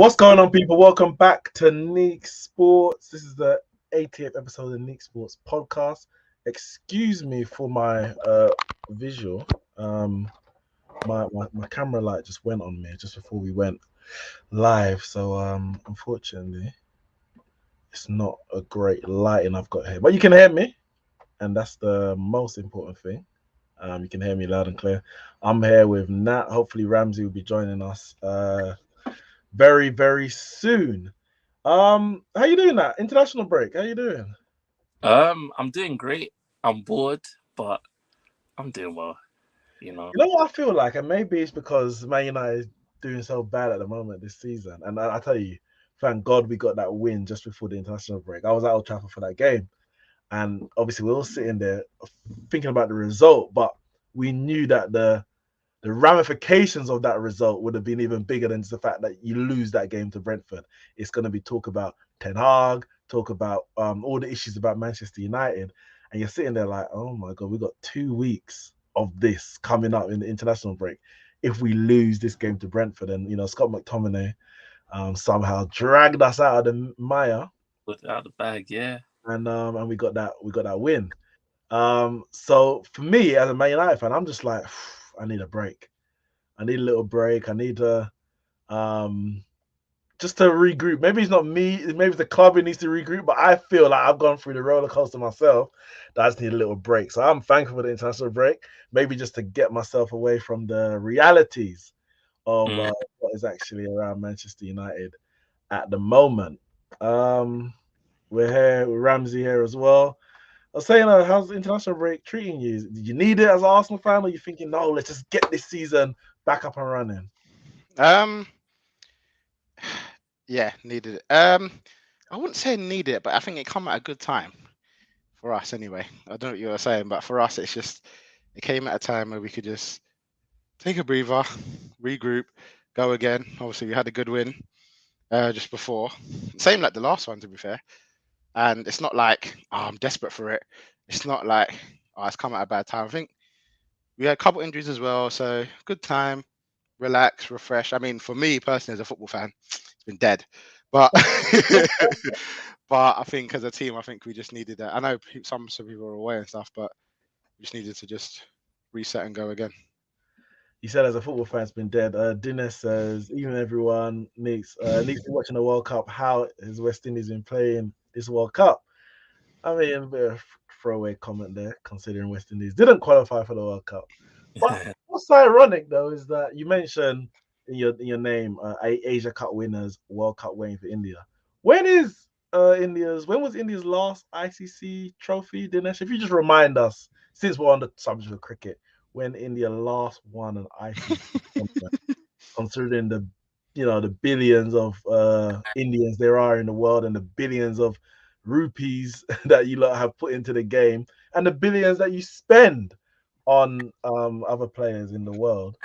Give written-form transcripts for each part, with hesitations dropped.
What's going on, people? Welcome back to Neeks Sports. This is the 88th episode of the Neeks Sports podcast. Excuse me for my visual. My camera light just went on me just before we went live. So unfortunately, it's not a great lighting I've got here. But you can hear me, and that's the most important thing. You can hear me loud and clear. I'm here with Nat. Hopefully, Ramsey will be joining us very, very soon. How you doing, Nat? International break. How you doing? I'm doing great. I'm bored, but I'm doing well. You know. You know what I feel like, and maybe it's because Man United is doing so bad at the moment this season. And I tell you, thank God we got that win just before the international break. I was at Old Trafford for that game, and obviously we're all sitting there thinking about the result, but we knew that the ramifications of that result would have been even bigger than just the fact that you lose that game to Brentford. It's going to be talk about Ten Hag, talk about all the issues about Manchester United, and you're sitting there like, oh my God, we've got 2 weeks of this coming up in the international break. If we lose this game to Brentford, and Scott McTominay somehow dragged us out of the mire, Without the bag, yeah. and we got that win. So for me as a Man United fan, I'm just like, I need a break. I need a little break. I need to just to regroup. Maybe it's not me, maybe it's the club who needs to regroup, but I feel like I've gone through the roller coaster myself that I just need a little break. So I'm thankful for the international break, maybe just to get myself away from the realities of what is actually around Manchester United at the moment. We're here with Ramsey here as well. I was saying, how's the international break treating you? Did you need it as an Arsenal fan, or are you thinking, no, let's just get this season back up and running? Yeah, needed it. I wouldn't say needed it, but I think it come at a good time for us anyway. I don't know what you were saying, but for us, it came at a time where we could just take a breather, regroup, go again. Obviously, we had a good win just before, same like the last one, to be fair. And it's not like I'm desperate for it. It's not like it's come at a bad time. I think we had a couple injuries as well, so good time, relax, refresh. I mean, for me personally, as a football fan, it's been dead. But but I think as a team, I think we just needed that. I know some people are away and stuff, but we just needed to just reset and go again. You said as a football fan, it's been dead. Dinesh says, even everyone, Neeks been watching the World Cup. How has West Indies been playing this World Cup? I mean, a bit of throwaway comment there, considering West Indies didn't qualify for the World Cup. But what's ironic though is that you mentioned in your name Asia Cup winners, World Cup waiting for India. When was India's last ICC trophy, Dinesh? If you just remind us, since we're on the subject of cricket, when India last won an ICC tournament, considering the billions of Indians there are in the world and the billions of rupees that you lot have put into the game and the billions that you spend on other players in the world.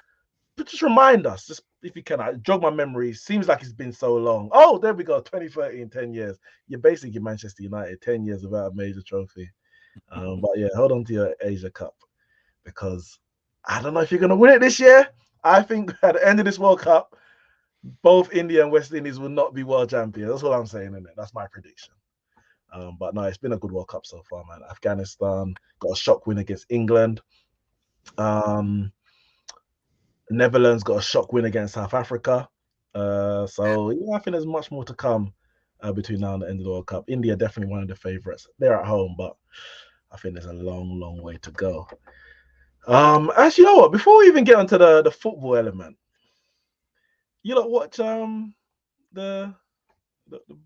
But just remind us, just if you can, jog my memory. Seems like it's been so long. Oh, there we go. 2013, 10 years. You're basically Manchester United, 10 years without a major trophy. But yeah, hold on to your Asia Cup because I don't know if you're going to win it this year. I think at the end of this World Cup, both India and West Indies will not be world champions. That's what I'm saying, isn't it? That's my prediction. But no, it's been a good World Cup so far, man. Afghanistan got a shock win against England. Netherlands got a shock win against South Africa. So yeah, I think there's much more to come between now and the end of the World Cup. India definitely one of the favourites. They're at home, but I think there's a long, long way to go. Actually, you know what? Before we even get onto the football element, you lot watch the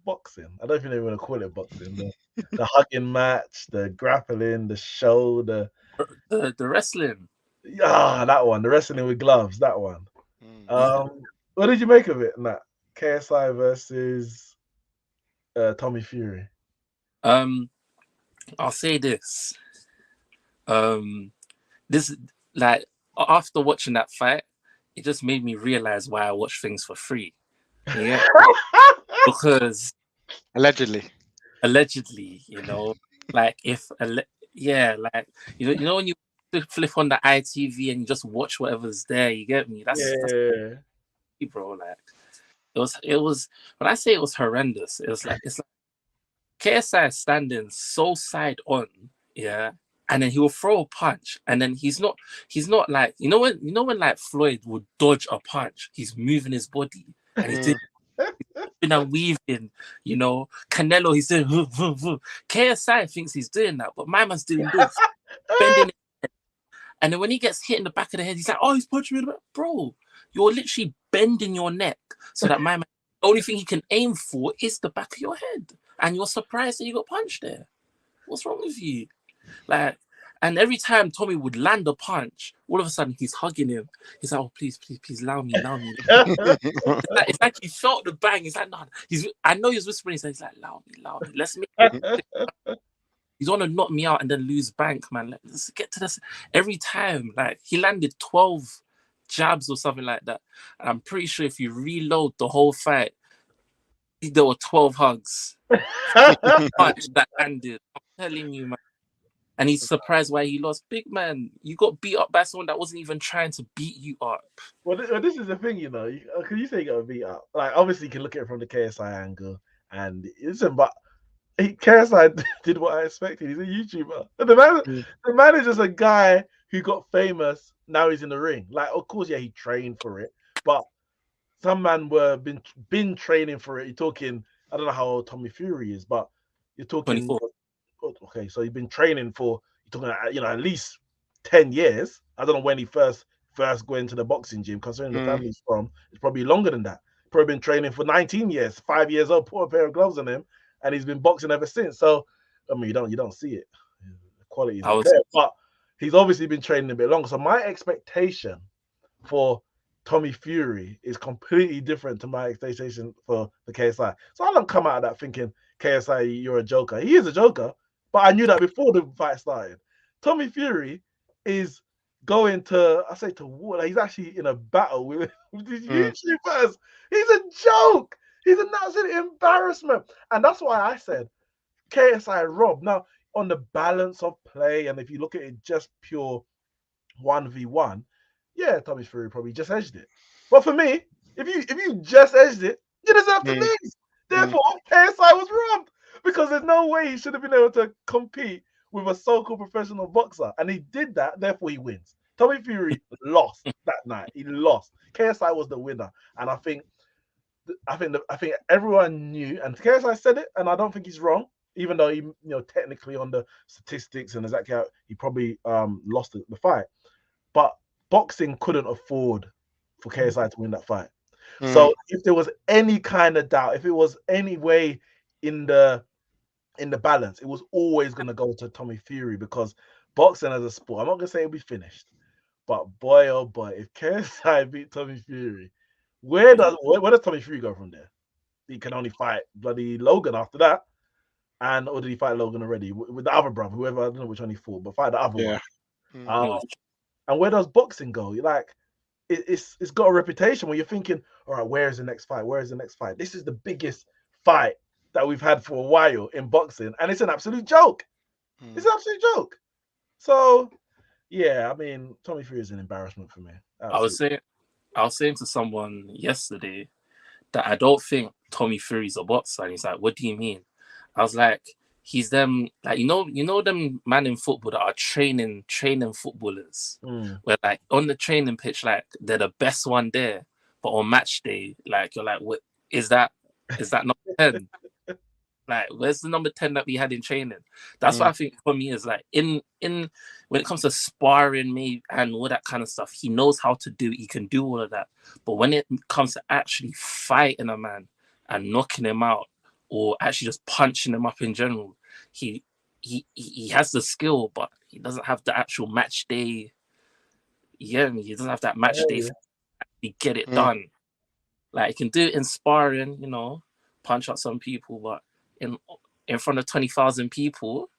boxing. I don't even know if you want to call it boxing. The hugging match, the grappling, the show, the wrestling. That one, the wrestling with gloves, that one. What did you make of it, Nat? KSI versus Tommy Fury. I'll say this. This like after watching that fight, it just made me realize why I watch things for free. Yeah. Because allegedly, like when you flip on the ITV and you just watch whatever's there, you get me? That's bro, like It was when I say it was horrendous, it's like KSI is standing so side on, yeah, and then he will throw a punch, and then he's not like when like Floyd would dodge a punch, he's moving his body and he's doing and weaving, Canelo, he's doing KSI thinks he's doing that, but my man's doing this, bending it. And then when he gets hit in the back of the head, he's like, oh, he's punching me in the back. Bro, you're literally bending your neck so that my man, the only thing he can aim for is the back of your head. And you're surprised that you got punched there. What's wrong with you? Like, and every time Tommy would land a punch, all of a sudden he's hugging him. He's like, oh, please, allow me. It's like he felt the bang. He's like, no, I know he's whispering. He's like, allow me. Let's make he's want to knock me out and then lose bank, man. Let's get to this. Every time, like, he landed 12 jabs or something like that. And I'm pretty sure if you reload the whole fight, there were 12 hugs. Punch that ended. I'm telling you, man. And he's surprised why he lost. Big man, you got beat up by someone that wasn't even trying to beat you up. Well, this is the thing, because you say you got beat up. Like, obviously, you can look at it from the KSI angle, and listen, but KSI did what I expected. He's a YouTuber. The man is just a guy who got famous. Now he's in the ring. Like, of course, yeah, he trained for it, but some man been training for it. You're talking, I don't know how old Tommy Fury is, but you're talking 24. Okay, so you've been training for, you're talking at least 10 years. I don't know when he first went to the boxing gym, considering the family he's from, it's probably longer than that. Probably been training for 19 years, 5 years old, put a pair of gloves on him, and he's been boxing ever since. So, I mean, you don't see it. The quality is not there, but he's obviously been training a bit longer. So my expectation for Tommy Fury is completely different to my expectation for the KSI. So I don't come out of that thinking, KSI, you're a joker. He is a joker, but I knew that before the fight started. Tommy Fury is going to war. He's actually in a battle with these YouTubers. He's a joke. He's an absolute embarrassment. And that's why I said KSI robbed. Now, on the balance of play, and if you look at it just pure 1v1, yeah, Tommy Fury probably just edged it. But for me, if you just edged it, you deserve to lose. Therefore, KSI was robbed, because there's no way he should have been able to compete with a so-called professional boxer, and he did that. Therefore, he wins. Tommy Fury lost that night. He lost. KSI was the winner, and I think everyone knew, and KSI said it, and I don't think he's wrong. Even though he, technically on the statistics and exactly how he probably lost the fight, but boxing couldn't afford for KSI to win that fight. So if there was any kind of doubt, if it was any way in the balance, it was always going to go to Tommy Fury, because boxing as a sport, I'm not going to say it'll be finished, but boy, oh boy, if KSI beat Tommy Fury, where does Tommy Fury go from there? He can only fight bloody Logan after that. Or did he fight Logan already with the other brother, whoever, I don't know which one he fought, but fight the other one. And where does boxing go? Like, it's got a reputation where you're thinking, all right, where is the next fight? Where is the next fight? This is the biggest fight that we've had for a while in boxing, and it's an absolute joke. It's an absolute joke. So, yeah, I mean, Tommy Fury is an embarrassment for me. Absolutely. I was saying to someone yesterday that I don't think Tommy Fury's a boxer, and he's like, what do you mean? I was like, he's them, like, them man in football that are training footballers, where, like, on the training pitch, like, they're the best one there, but on match day, like, you're like, what is that number 10? Like, where's the number 10 that we had in training? That's what I think for me is, like, in when it comes to sparring me and all that kind of stuff, he knows how to do it. He can do all of that. But when it comes to actually fighting a man and knocking him out, or actually just punching him up in general, he has the skill, but he doesn't have the actual match day. Yeah, he doesn't have that match day to actually get it done. Like, he can do it in sparring, punch out some people, but in front of 20,000 people,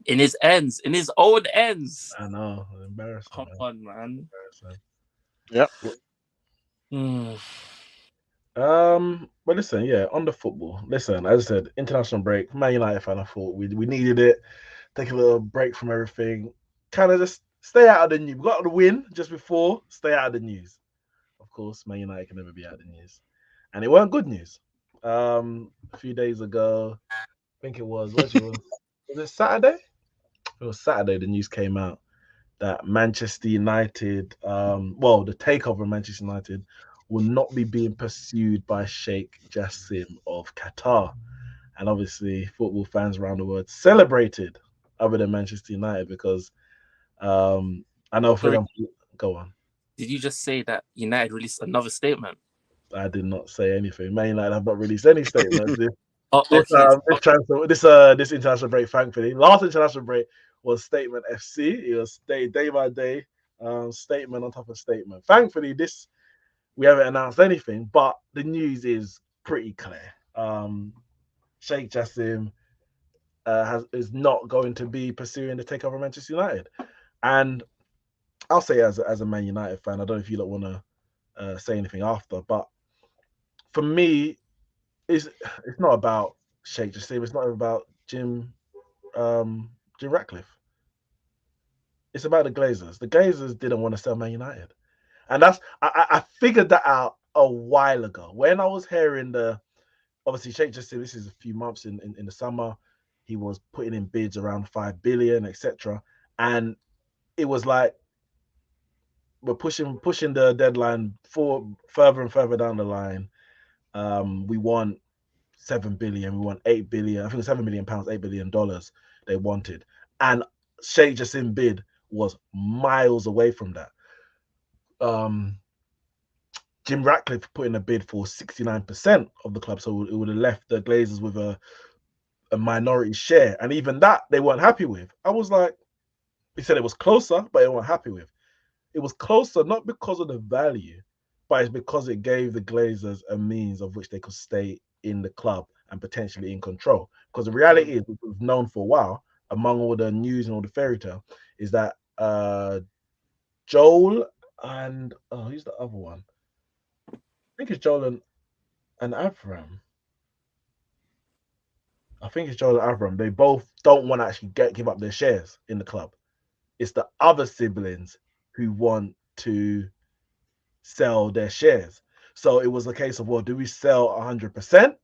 in his own ends. I know, embarrassing. Come on, man. Yep. But listen, yeah, on the football. Listen, as I said, international break. Man United fan, I thought we needed it. Take a little break from everything. Kind of just stay out of the news. We got the win just before. Stay out of the news. Of course, Man United can never be out of the news. and it weren't good news. A few days ago, I think it was, was it Saturday? It was Saturday. The news came out that Manchester United, the takeover of Manchester United, will not be being pursued by Sheikh Jassim of Qatar. And obviously, football fans around the world celebrated, other than Manchester United, because I know for Sorry, them. Go on. did you just say that United released another statement? I did not say anything. Man United have not released any statements. Oh, okay. This international break, thankfully, last international break was statement FC. It was day by day, statement on top of statement. Thankfully, this we haven't announced anything, but the news is pretty clear. Sheikh Jassim is not going to be pursuing the takeover of Manchester United, and I'll say as a Man United fan, I don't know if you don't want to say anything after, but for me, it's not about Sheikh Jassim. It's not about Jim Ratcliffe. It's about the Glazers. The Glazers didn't want to sell Man United, and I figured that out a while ago when I was hearing obviously Sheikh Jassim. This is a few months in the summer. He was putting in bids around 5 billion, etc. And it was like we're pushing the deadline for further and further down the line. We want 7 billion, we want 8 billion. I think it was £7 million, $8 billion they wanted. And Sheikh Jassim bid was miles away from that. Jim Ratcliffe put in a bid for 69% of the club, so it would have left the Glazers with a minority share, and even that they weren't happy with. I was like, he said it was closer, but they weren't happy with. It was closer not because of the value, but it's because it gave the Glazers a means of which they could stay in the club and potentially in control. Because the reality is, we've known for a while, among all the news and all the fairy tale, is that Joel and who's the other one? I think it's Joel and Avram. I think it's Joel and Avram. They both don't want to actually give up their shares in the club. It's the other siblings who want to sell their shares. So it was a case of, well, do we sell 100%,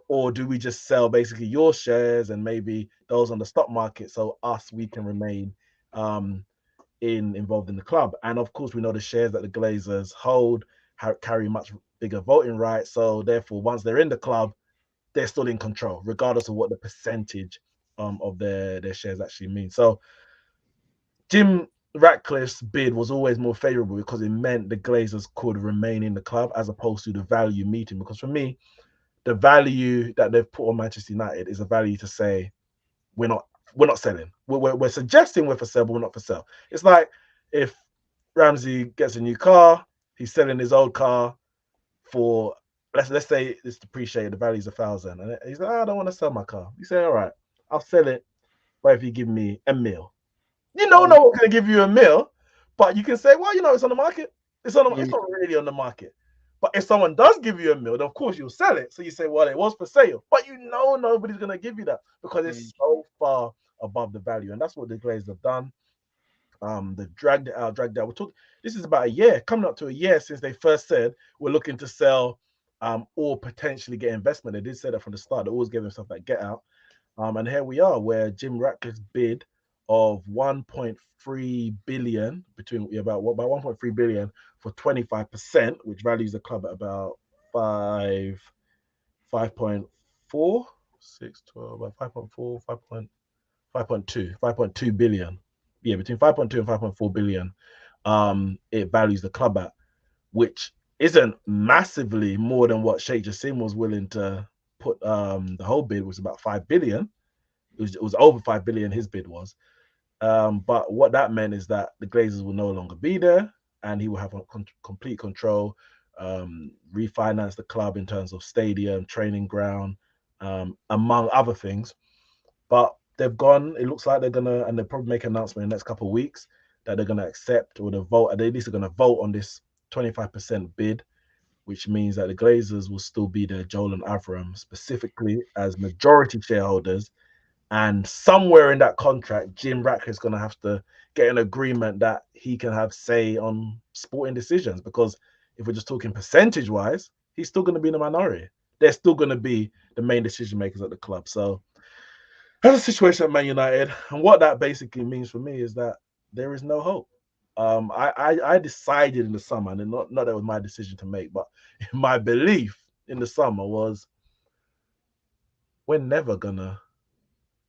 or do we just sell basically your shares and maybe those on the stock market, so we can remain involved in the club? And of course, we know the shares that the Glazers hold carry much bigger voting rights. So therefore, once they're in the club, they're still in control, regardless of what the percentage of their shares actually mean. So Jim Ratcliffe's bid was always more favorable because it meant the Glazers could remain in the club as opposed to the value meeting. Because for me, the value that they've put on Manchester United is a value to say we're not selling. We're suggesting we're for sale, but we're not for sale. It's like if Ramsey gets a new car, he's selling his old car for let's say it's depreciated, the value's 1,000, and he's like, I don't want to sell my car. You say, all right, I'll sell it, but if you give me $1 million. No one's going to give you $1 million, but you can say, well, it's on the market. It's not really on the market. But if someone does give you $1 million, of course you'll sell it. So you say, well, it was for sale, but nobody's going to give you that because it's so far above the value, and that's what the Glazers have done. They dragged it out. This is about a year, coming up to a year since they first said we're looking to sell or potentially get investment. They did say that from the start. They always gave themselves that get out. And here we are, where Jim Ratcliffe's bid of 1.3 billion, about 1.3 billion for 25%, which values the club at about 5.4, 6, 12, about 5.4, 5.2 billion. Yeah, between 5.2 and 5.4 billion, it values the club at, which isn't massively more than what Sheikh Jassim was willing to put. The whole bid was about 5 billion. It was over 5 billion, his bid was. But what that meant is that the Glazers will no longer be there, and he will have complete control, refinance the club in terms of stadium, training ground, among other things. But they've gone. It looks like they're gonna, and they'll probably make an announcement in the next couple of weeks that they're gonna accept or vote. They at least are gonna vote on this 25% bid, which means that the Glazers will still be there, Joel and Avram specifically as majority shareholders. And somewhere in that contract, Jim Ratcliffe's going to have to get an agreement that he can have say on sporting decisions. Because if we're just talking percentage-wise, he's still going to be in the minority. They're still going to be the main decision makers at the club. So that's the situation at Man United. And what that basically means for me is that there is no hope. I decided in the summer, and not that it was my decision to make, but my belief in the summer was we're never gonna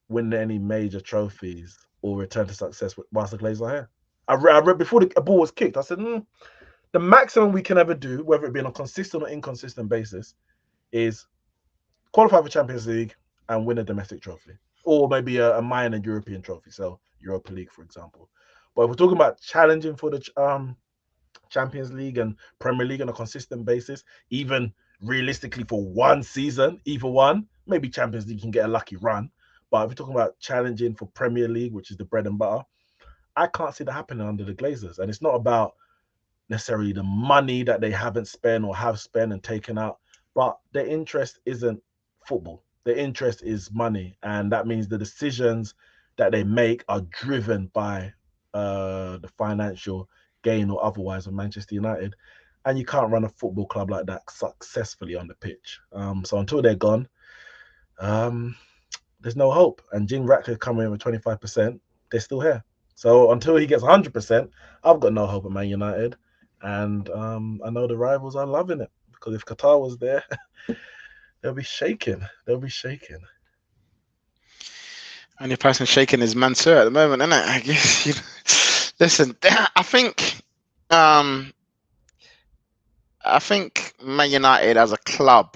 win any major trophies or return to success whilst the Glazers are here. I read before the ball was kicked. I said, the maximum we can ever do, whether it be on a consistent or inconsistent basis, is qualify for Champions League and win a domestic trophy, or maybe a minor European trophy, so Europa League, for example. But if we're talking about challenging for the Champions League and Premier League on a consistent basis, even realistically for one season, either one, maybe Champions League can get a lucky run. But if we're talking about challenging for Premier League, which is the bread and butter, I can't see that happening under the Glazers. And it's not about necessarily the money that they haven't spent or have spent and taken out, but their interest isn't football. Their interest is money. And that means the decisions that they make are driven by the financial gain or otherwise of Manchester United. And you can't run a football club like that successfully on the pitch. So until they're gone, there's no hope. And Jim Ratcliffe coming in with 25%, they're still here. So until he gets 100%, I've got no hope at Man United. And I know the rivals are loving it, because if Qatar was there, they'll be shaking. They'll be shaking. Only person shaking is Mansour at the moment, isn't it? I guess. Listen, I think Man United as a club,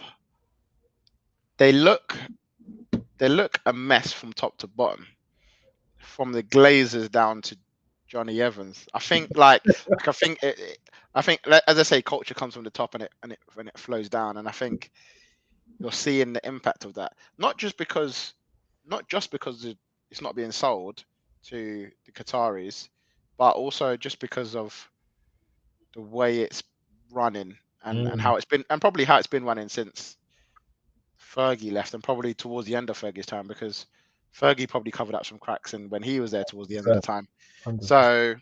they look a mess from top to bottom, from the Glazers down to Johnny Evans. I think as I say, culture comes from the top and it flows down, and I think you're seeing the impact of that. Not just because it's not being sold to the Qataris, but also just because of the way it's running and how it's been, and probably how it's been running since Fergie left, and probably towards the end of Fergie's time, because Fergie probably covered up some cracks and when he was there towards the end of the time. 100%. So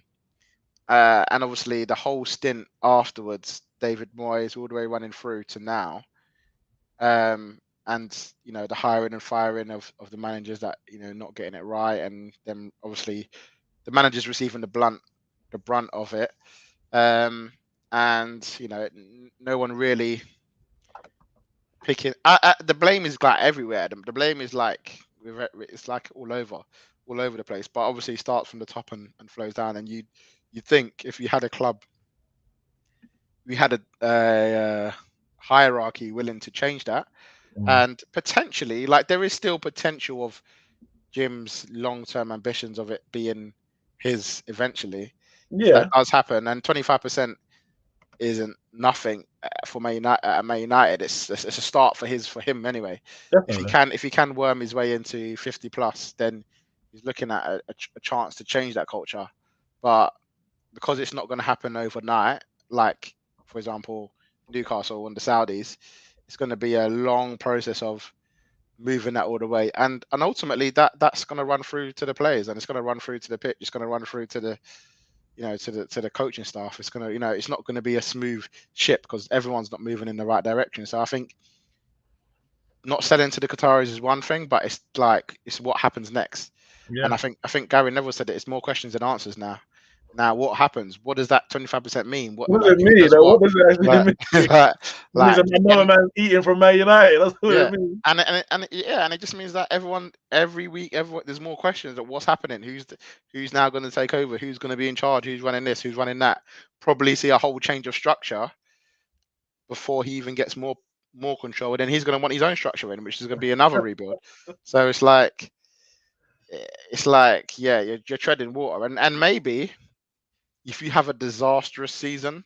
and obviously the whole stint afterwards, David Moyes all the way running through to now, and the hiring and firing of the managers that not getting it right, and then obviously the managers receiving the brunt of it, and no one really picking. The blame is like everywhere. The blame is like it's like all over the place. But obviously, it starts from the top and flows down. And you think if you had a club, we had a hierarchy willing to change that, and potentially, like, there is still potential of Jim's long-term ambitions of it being his eventually. Yeah, that does happen, and 25% isn't nothing for Man United. It's a start for him anyway. definitely. If he can worm his way into 50 plus, then he's looking at a chance to change that culture. But because it's not going to happen overnight, like for example Newcastle and the Saudis, it's going to be a long process of moving that all the way, and ultimately that's going to run through to the players, and it's going to run through to the pitch. It's going to run through to the to the coaching staff. It's going to it's not going to be a smooth ship because everyone's not moving in the right direction. So I think not selling to the Qataris is one thing, but it's what happens next. Yeah. And I think Gary Neville said it's more questions than answers now. Now, what happens? What does that 25% mean? What does it mean? What does it actually mean? Like, it means another man eating from Man United. That's what yeah, it means. and it just means that every week, there's more questions of what's happening. Who's now going to take over? Who's going to be in charge? Who's running this? Who's running that? Probably see a whole change of structure before he even gets more control. And then he's going to want his own structure in, which is going to be another rebuild. So it's like, yeah, you're treading water, and maybe if you have a disastrous season,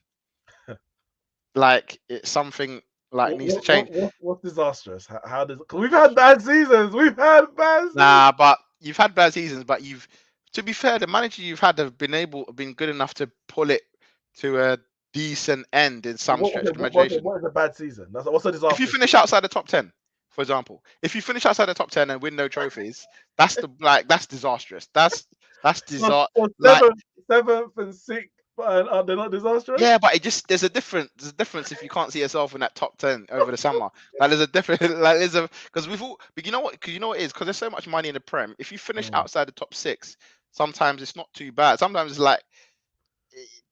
like it's something like needs to change. What's disastrous? How does? Because we've had bad seasons. Nah, but you've had bad seasons, but to be fair, the manager you've had have been good enough to pull it to a decent end in some stretch of imagination. What is a bad season? What's a disaster? If you finish outside the top 10, for example, if you finish outside the top 10 and win no trophies, that's disastrous. That's disaster. Seventh and sixth But are they not disastrous? Yeah, but there's a difference if you can't see yourself in that top 10 over the summer. Like there's a different like there's a because we've all but you know what it is because there's so much money in the Prem. If you finish outside the top 6, sometimes it's not too bad. Sometimes it's like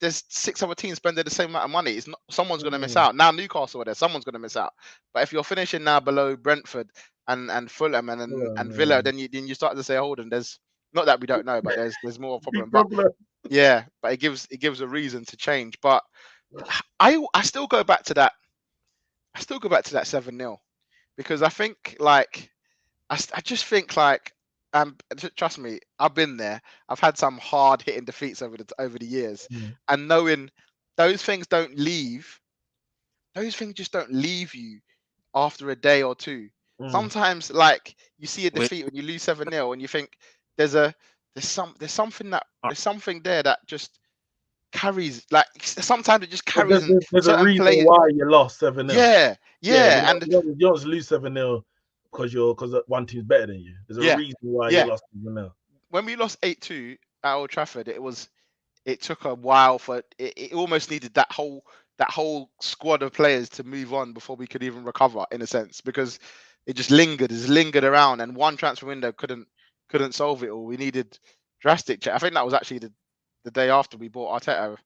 there's 6 other teams spending the same amount of money. It's not someone's gonna miss out. Now Newcastle are there, someone's gonna miss out. But if you're finishing now below Brentford and Fulham and Villa, then you start to say, hold on, there's not that we don't know, but there's more problem. But yeah, but it gives a reason to change. But I still go back to that. I still go back to that 7-0 because I think like I just think like trust me, I've been there. I've had some hard hitting defeats over the years, and knowing those things don't leave. Those things just don't leave you after a day or two. Sometimes like you see a defeat when you lose 7-0 and you think there's something there that just carries like sometimes it just carries there's a reason players. why you lost 7-0. Yeah, and you don't just lose 7-0 because one team's better than you. There's a reason why you lost 7-0. When we lost 8-2 at Old Trafford, it took a while for it almost needed that whole squad of players to move on before we could even recover in a sense because it just lingered around and one transfer window couldn't solve it all. We needed drastic change. I think that was actually the day after we bought Arteta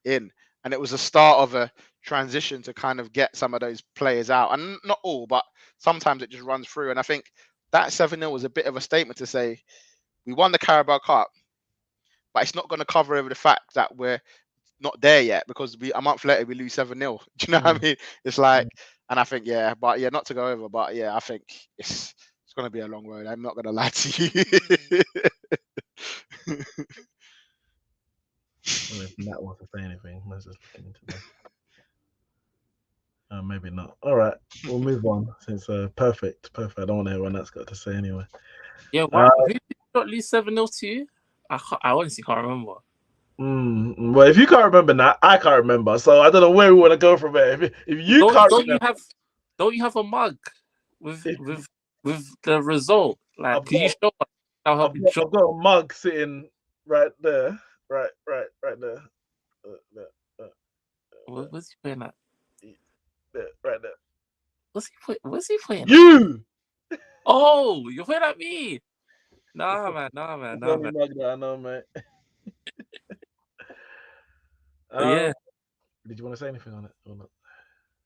in, and it was the start of a transition to kind of get some of those players out, and not all, but sometimes it just runs through. And I think that 7-0 was a bit of a statement to say we won the Carabao Cup, but it's not going to cover over the fact that we're not there yet because a month later we lose 7-0. Do you know what I mean? It's like, and I think not to go over, but yeah, I think it's going to be a long road. I'm not going to lie to you. Well, if Matt wants to say anything, let's just look into that. Maybe not. All right, we'll move on since perfect. I don't want to hear what Nat's got to say anyway. Yeah, who did not lose 7-0 to you? I honestly can't remember. Well, if you can't remember that, I can't remember. So I don't know where we want to go from there. If you can't remember, don't you have a mug with the result? Like, can you show us? I've got a mug sitting right there, right there. What's he playing at? Right there. What's he playing? You. Oh, you're playing at me. Nah, man. I know, mate. Yeah. Did you want to say anything on it or not?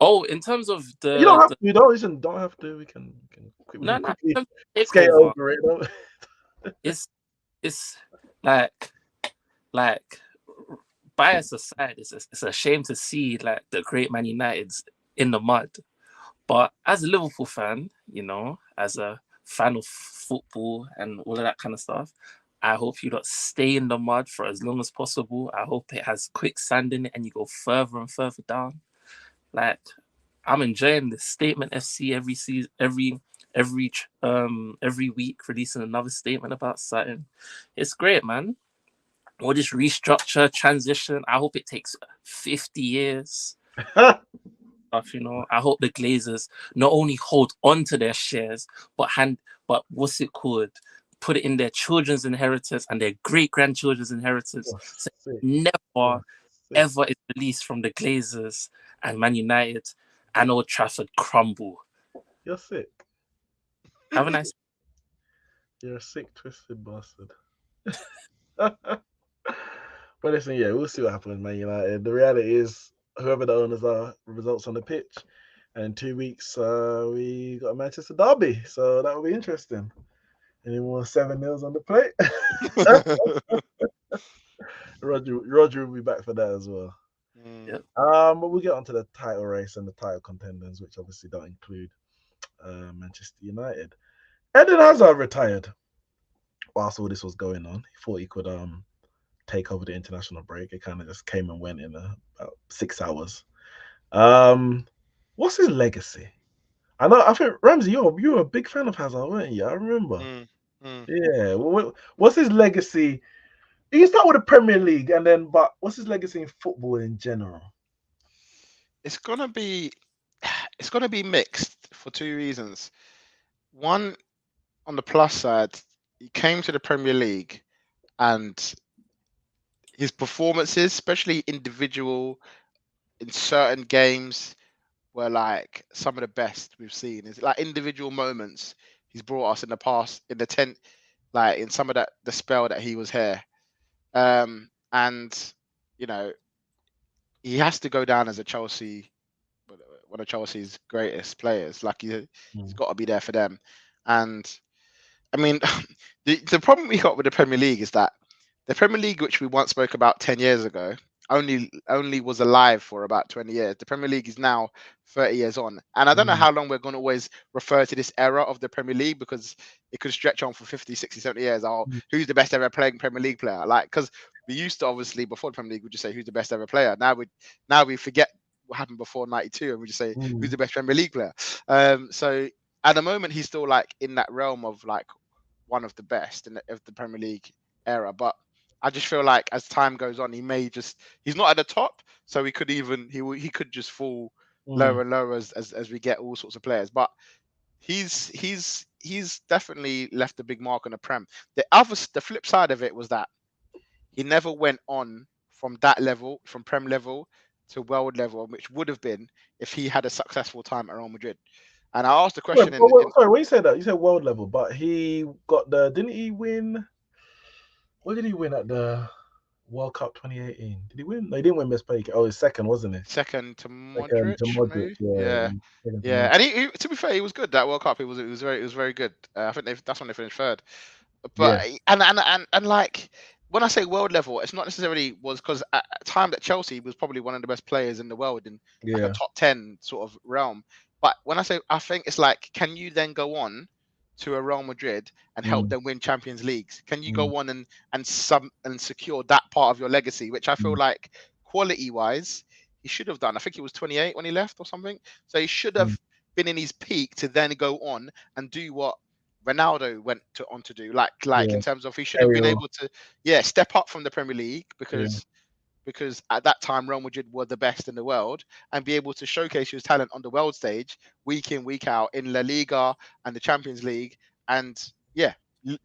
Oh, in terms of the you don't have to. You don't have to. We can quickly skate over it. It's like bias aside, it's a shame to see like the great Man United's in the mud. But as a Liverpool fan, as a fan of football and all of that kind of stuff, I hope you don't stay in the mud for as long as possible. I hope it has quicksand in it and you go further and further down. Like, I'm enjoying this Statement FC every season, every week releasing another statement about something. It's great, man. All this restructure, transition. I hope it takes 50 years. I hope the Glazers not only hold on to their shares, but what's it called? Put it in their children's inheritance and their great-grandchildren's inheritance. So never, ever is released from the Glazers and Man United and Old Trafford crumble. You're sick. Have a nice. You're a sick, twisted bastard. But listen, we'll see what happens, Man United. The reality is, whoever the owners are, results on the pitch. And in 2 weeks, we got a Manchester derby, so that will be interesting. Any more 7-0s on the plate? Roger will be back for that as well. Yep. But we'll get onto the title race and the title contenders, which obviously don't include Manchester United. Eden Hazard retired. Whilst all this was going on, he thought he could take over the international break. It kind of just came and went in about 6 hours. What's his legacy? I think Ramsey, you were a big fan of Hazard, weren't you? I remember. Yeah. What's his legacy? You can start with the Premier League, but what's his legacy in football in general? It's gonna be mixed for 2 reasons. One, on the plus side, he came to the Premier League and his performances, especially individual in certain games, were like some of the best we've seen. It's like individual moments he's brought us in the past, in the like in some of that the spell that he was here. And you know, he has to go down as a Chelsea, one of Chelsea's greatest players. Like he's Mm. got to be there for them. And I mean, the problem we got with the Premier League is that the Premier League, which we once spoke about 10 years ago, only was alive for about 20 years. The Premier League is now 30 years on, and I don't know Mm. how long we're going to always refer to this era of the Premier League, because it could stretch on for 50, 60, 70 years. Oh, Mm. who's the best ever playing Premier League player? Like, because we used to, obviously, before the Premier League, we just say who's the best ever player. Now we forget what happened before 92, and we just say who's Mm. the best Premier League player. So at the moment, he's still like in that realm of like one of the best of the Premier League era. But I just feel like as time goes on, he's not at the top, so he could just fall Mm. lower and lower as we get all sorts of players. But he's definitely left a big mark on the Prem. The flip side of it was that he never went on from that level, from Prem level to world level, which would have been if he had a successful time at Real Madrid. And I asked the Wait, question sorry, when you said that, you said world level, but he got didn't he win? What did he win at the World Cup 2018? Did he win? No, he didn't win Best Player. Oh, his second, wasn't he? second to Second to Modric, Modric, maybe. yeah. Yeah, Second to yeah. Modric. And to be fair, he was good that World Cup. It was very good. I think that's when they finished third. But Yeah, and like when I say world level, it's not necessarily was because at a time that Chelsea was probably one of the best players in the world in like a yeah. top 10 sort of realm. But when I say, I think it's like, can you then go on to a Real Madrid and help Mm. them win Champions Leagues? Can you Mm. go on and secure that part of your legacy, which I feel Mm. like quality wise he should have done. I think he was 28 when he left or something, so he should Mm. have been in his peak to then go on and do what Ronaldo went on to do, like Yeah, in terms of he should have been Ariel. able to, yeah, step up from the Premier League, Yeah. because at that time Real Madrid were the best in the world, and be able to showcase his talent on the world stage week in, week out in La Liga and the Champions League, and yeah,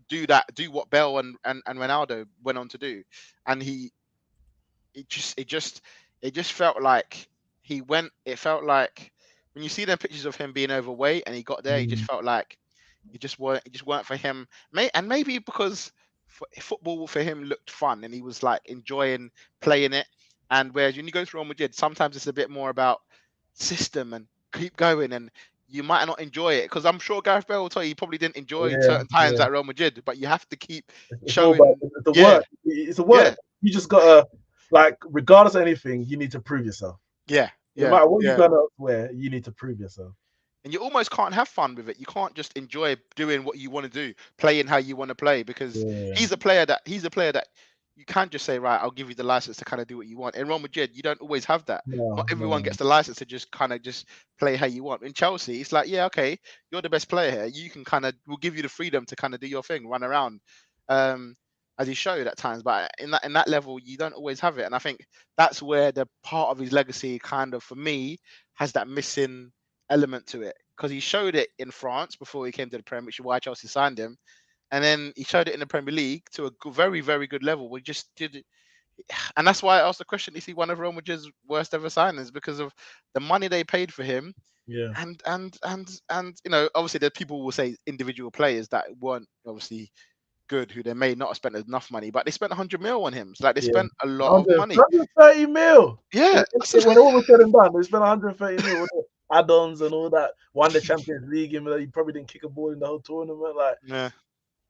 do what Bell and Ronaldo went on to do. And it just felt like it felt like when you see the pictures of him being overweight and he got there, he just Mm. felt like it just weren't for him. And maybe because football for him looked fun and he was like enjoying playing it. And whereas when you go through Real Madrid, sometimes it's a bit more about system and keep going, and you might not enjoy it, because I'm sure Gareth Bale will tell you he probably didn't enjoy Yeah, certain times yeah. at Real Madrid, but you have to keep It's all about showing. the Yeah, work. It's a yeah, work. You just gotta, like, regardless of anything, you need to prove yourself. yeah, No yeah, matter what you've yeah. done elsewhere, you need to prove yourself. And you almost can't have fun with it. You can't just enjoy doing what you want to do, playing how you want to play, because Yeah. he's a player that you can't just say, right, I'll give you the license to kind of do what you want. In Real Madrid, you don't always have that. Not No, everyone no. gets the license to just kind of just play how you want. In Chelsea, it's like, yeah, okay, you're the best player here. You can we'll give you the freedom to kind of do your thing, run around, um, as he showed at times. But in that level, you don't always have it. And I think that's where the part of his legacy kind of, for me, has that missing element to it, because he showed it in France before he came to the Prem, which is why Chelsea signed him, and then he showed it in the Premier League to a very, very good level. We just did it, and that's why I asked the question: is he one of Real Madrid's worst ever signings, because of the money they paid for him? Yeah. And obviously, there people will say individual players that weren't obviously good, who they may not have spent enough money, but they spent 100 mil on him. So, like, they Yeah. spent a lot of 100, money. 130 mil. Yeah, When all was said and done, they spent 130 mil with the add-ons and all that. Won the Champions League, and he probably didn't kick a ball in the whole tournament. Like, yeah,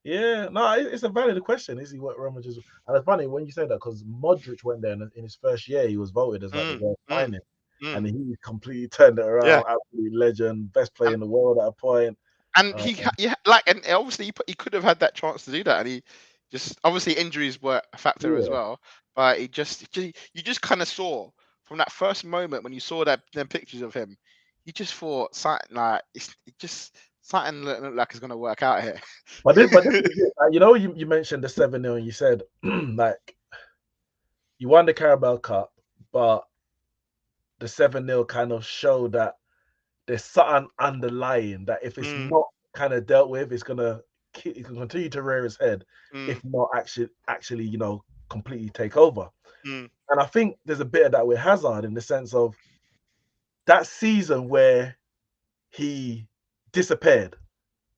yeah, no, it's a valid question. Is he what Real Madrid? And it's funny when you say that, because Modric went there in his first year, he was voted as like the mm, world mm, finest, and mm. he completely turned it Yeah. around. Absolute legend, best player in the world at a point. And Uh, and obviously he could have had that chance to do that, and he just, obviously injuries were a factor as yeah, well, but you just kind of saw from that first moment when you saw them pictures of him, you just thought something like it just something looked like it's gonna work out here. but this is it. You mentioned the 7-0, and you said like you won the Carabao Cup, but the 7-0 kind of showed that there's something underlying that if it's Mm, not kind of dealt with, it can continue to rear its head. mm, If not actually, completely take over. Mm. And I think there's a bit of that with Hazard in the sense of that season where he disappeared,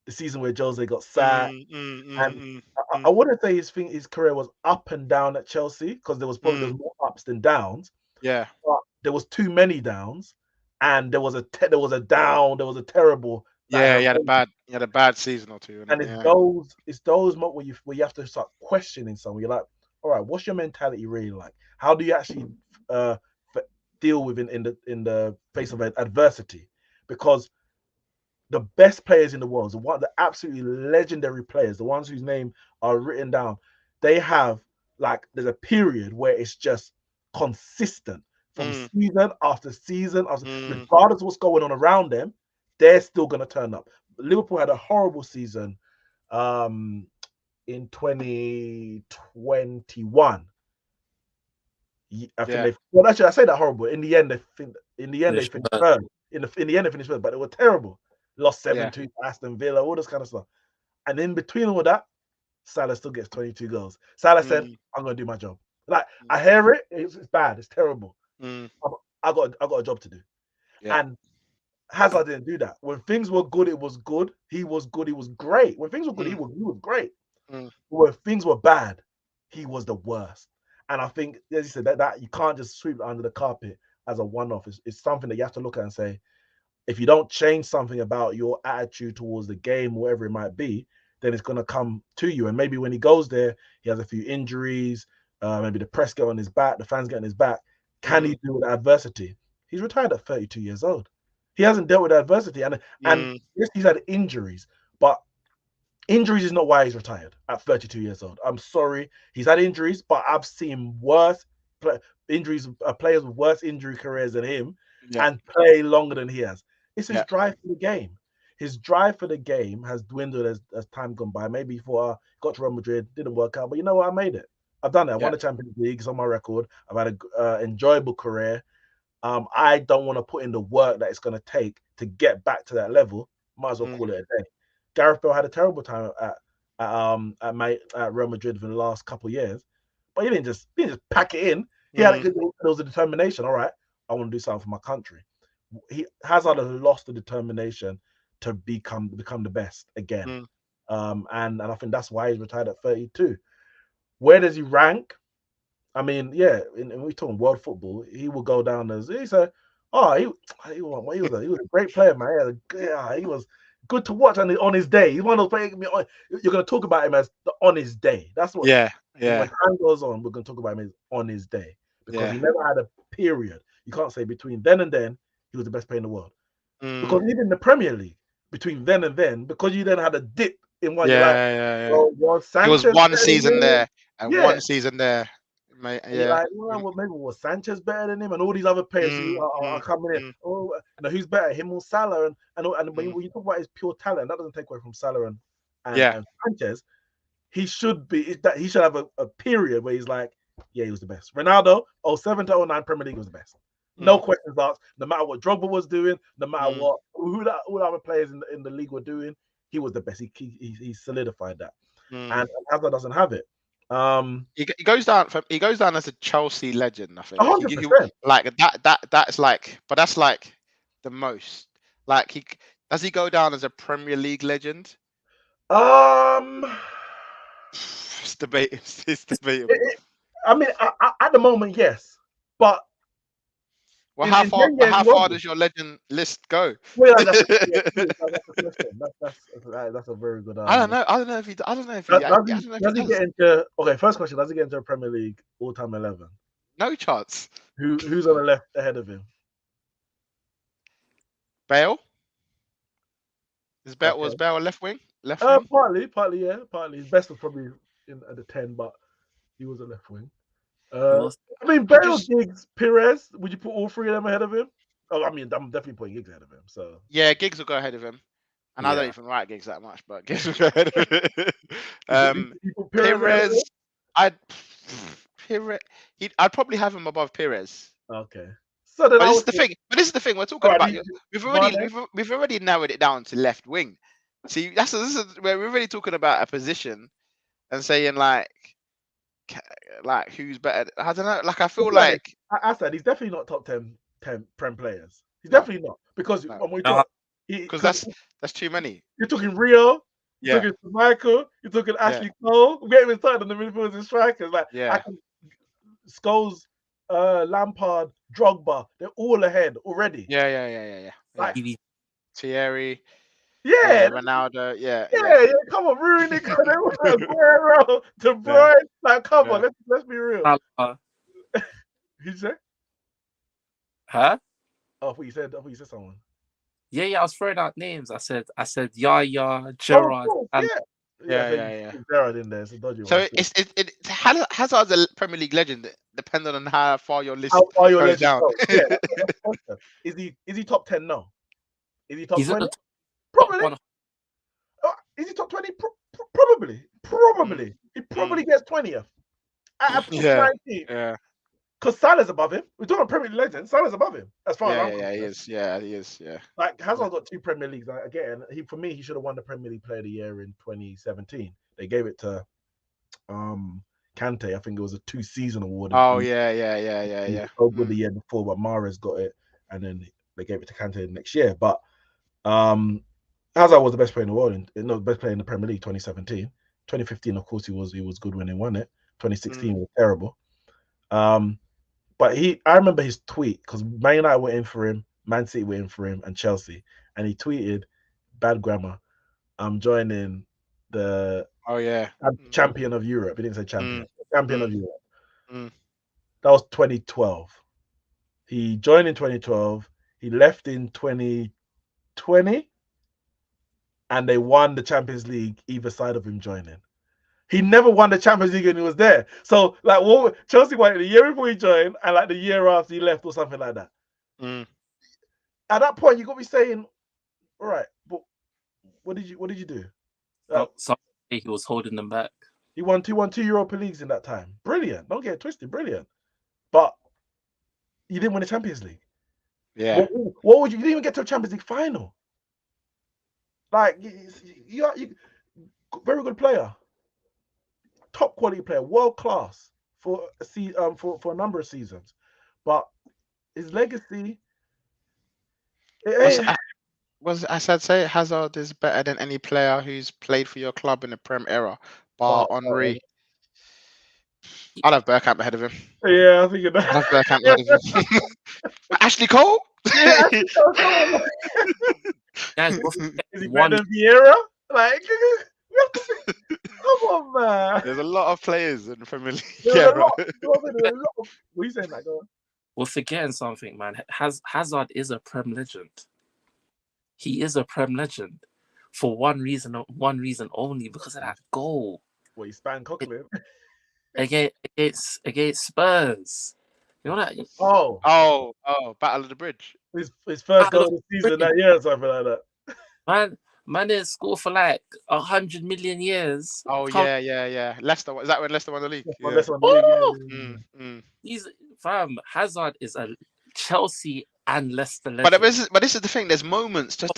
the season where Jose got sacked, and I wouldn't say his career was up and down at Chelsea because there was probably more ups than downs. Yeah. But there was too many downs, and there was a down, there was a terrible. Yeah, he had a bad season or two. And it's those moments where you have to start questioning someone. You're like, all right, what's your mentality really like? How do you actually deal with in the face of adversity? Because the best players in the world, the absolutely legendary players, the ones whose name are written down, they have there's a period where it's just consistent from season after season, regardless of what's going on around them, they're still going to turn up. Liverpool had a horrible season in 2021. I think I say that horrible. In the end, they finished third. In the end, they finished third, but it was terrible. Lost 7-2 to Aston Villa, all this kind of stuff. And in between all that, Salah still gets 22 goals. Salah said, "I'm going to do my job." I hear it. It's bad. It's terrible. I got a job to do. Yeah. And Hazard didn't do that. When things were good, it was good. He was good. He was great. When things were good, he was great. When things were bad, he was the worst. And I think, as you said, that you can't just sweep it under the carpet as a one-off. It's something that you have to look at and say, if you don't change something about your attitude towards the game, whatever it might be, then it's going to come to you. And maybe when he goes there, he has a few injuries, maybe the press get on his back, the fans get on his back. Can he deal with adversity? He's retired at 32 years old. He hasn't dealt with adversity. And yes, he's had injuries, but injuries is not why he's retired at 32 years old. I'm sorry. He's had injuries, but I've seen worse players with worse injury careers than him and play longer than he has. It's his drive for the game. His drive for the game has dwindled as time gone by. Maybe before I got to Real Madrid, didn't work out. But you know what? I made it. I've done it. I won the Champions League. It's on my record. I've had an enjoyable career. I don't want to put in the work that it's going to take to get back to that level. Might as well call it a day. Gareth Bale had a terrible time at Real Madrid for the last couple of years, but he didn't just pack it in. He had there was a determination. All right, I want to do something for my country. Hazard has lost the determination to become the best again, and I think that's why he's retired at 32. Where does he rank? I mean, we're talking world football. He will go down as he was a great player, man. He was good to watch on his day. He's one of those players. You're going to talk about him as on his day. That's what. When time goes on, we're going to talk about him as on his day because he never had a period. You can't say between then and then he was the best player in the world. Because even in the Premier League, between then and then, because you then had a dip in one. Well, it was one season there and one season there. Mate, well, maybe was Sanchez better than him, and all these other players who are coming in. Oh, who's better, him or Salah? And when you talk about his pure talent, that doesn't take away from Salah and Sanchez. He should have a period where he's like, he was the best. Ronaldo, 07 to 09 Premier League was the best. No questions asked. No matter what Drogba was doing, no matter what all the other players in the league were doing, he was the best. He solidified that, and Hazard doesn't have it. He goes down as a Chelsea legend. I think 100%. Like that's like, but that's like the most. Like does he go down as a Premier League legend? It's debatable. I mean, at the moment, yes, but. Well, how far does your legend list go? Well, that's a question. That's a very good. I don't know if he. Does he get into? Okay, first question: does he get into a Premier League all-time 11? No chance. Who's on the left ahead of him? Bale. Was Bale a left wing? Partly, yeah. Partly. His best was probably at the 10, but he was a left wing. I mean, Bale, Giggs, Perez. Would you put all three of them ahead of him? Oh, I mean, I'm definitely putting Giggs ahead of him. So yeah, Giggs will go ahead of him. And I don't even like Giggs that much, but Giggs will go ahead of him. Perez, I'd probably have him above Perez. Okay. So then this is the thing we're talking about. We've already narrowed it down to left wing. See, we're really talking about a position and saying like, like who's better. I don't know. Like I feel Look at like I said he's definitely not top 10 Prem players. He's No. definitely not because No. when we No. talk, because that's too many. you're talking Rio, you're Yeah. talking Michael, you're talking Yeah. Ashley Cole. We haven't even started on the midfielders and strikers. Like Yeah. Scholes, Lampard, Drogba, they're all ahead already. Yeah. Like, He- Thierry, yeah, Ronaldo. Yeah. come on, Rooney, Aguero, De Bruyne. Like, come on, let's be real. Salah. Who'd you say? Huh? Oh, I thought you said someone. Yeah, I was throwing out names. I said Yaya, Gerard, Oh, and Yeah. Gerard in there. It's a dodgy So one. Hazard's a Premier League legend, depending on how far your list How far your goes legend down. goes. Yeah, that's the question. Is he top 10? No. Is he top he's in 20? the top Probably. 1. Is he top 20? Probably. He probably gets 20th. At Yeah. 19. Yeah. Because Salah's above him. We're talking Premier League legend. Salah's above him. As far as I'm concerned. He is. Yeah, he is. Yeah. Like Hazard got 2 Premier Leagues. Again, for me, he should have won the Premier League Player of the Year in 2017. They gave it to Kante. I think it was a 2-season award. Oh yeah. He was so good the year before, but Mahrez got it, and then they gave it to Kante next year. But Hazard was the best player in the world, the best player in the Premier League 2017. 2015, of course, he was good when he won it. 2016 was terrible. But I remember his tweet because Man United were in for him, Man City were in for him, and Chelsea, and he tweeted, bad grammar, I'm joining the champion of Europe. He didn't say champion. Champion of Europe. That was 2012. He joined in 2012. He left in 2020. And they won the Champions League either side of him joining. He never won the Champions League when he was there. So, like, Chelsea won it the year before he joined, and like the year after he left, or something like that. At that point, you got to be saying, all right, but what did you do? So he was holding them back. He won two Europa Leagues in that time. Brilliant. Don't get it twisted. Brilliant. But you didn't win the Champions League. Yeah. What would you didn't even get to a Champions League final? Like, you very good player, top quality player, world class for a number of seasons, but his legacy. I said say Hazard is better than any player who's played for your club in the Prem era, bar Henry. I'd have Bergkamp ahead of him. Yeah, I think you're I'd have Bergkamp ahead of him. Ashley Cole. Yeah, Ashley Cole. Guys, is he better than Vieira? Like, come on, man. There's a lot of players in the Premier League. There's a lot of, what are you saying, that guy? We're forgetting something, man. Hazard is a Prem legend. He is a Prem legend for one reason only, because of that goal. Well, he spanned Coquelin against Spurs. You know that? Oh, Battle of the Bridge. His first goal of the season that year, or something like that. Man didn't score for like 100 million years. Oh yeah. Leicester, is that when Leicester won the league? Leicester won the league. He's Hazard is a Chelsea and Leicester legend. But this is the thing. There's moments that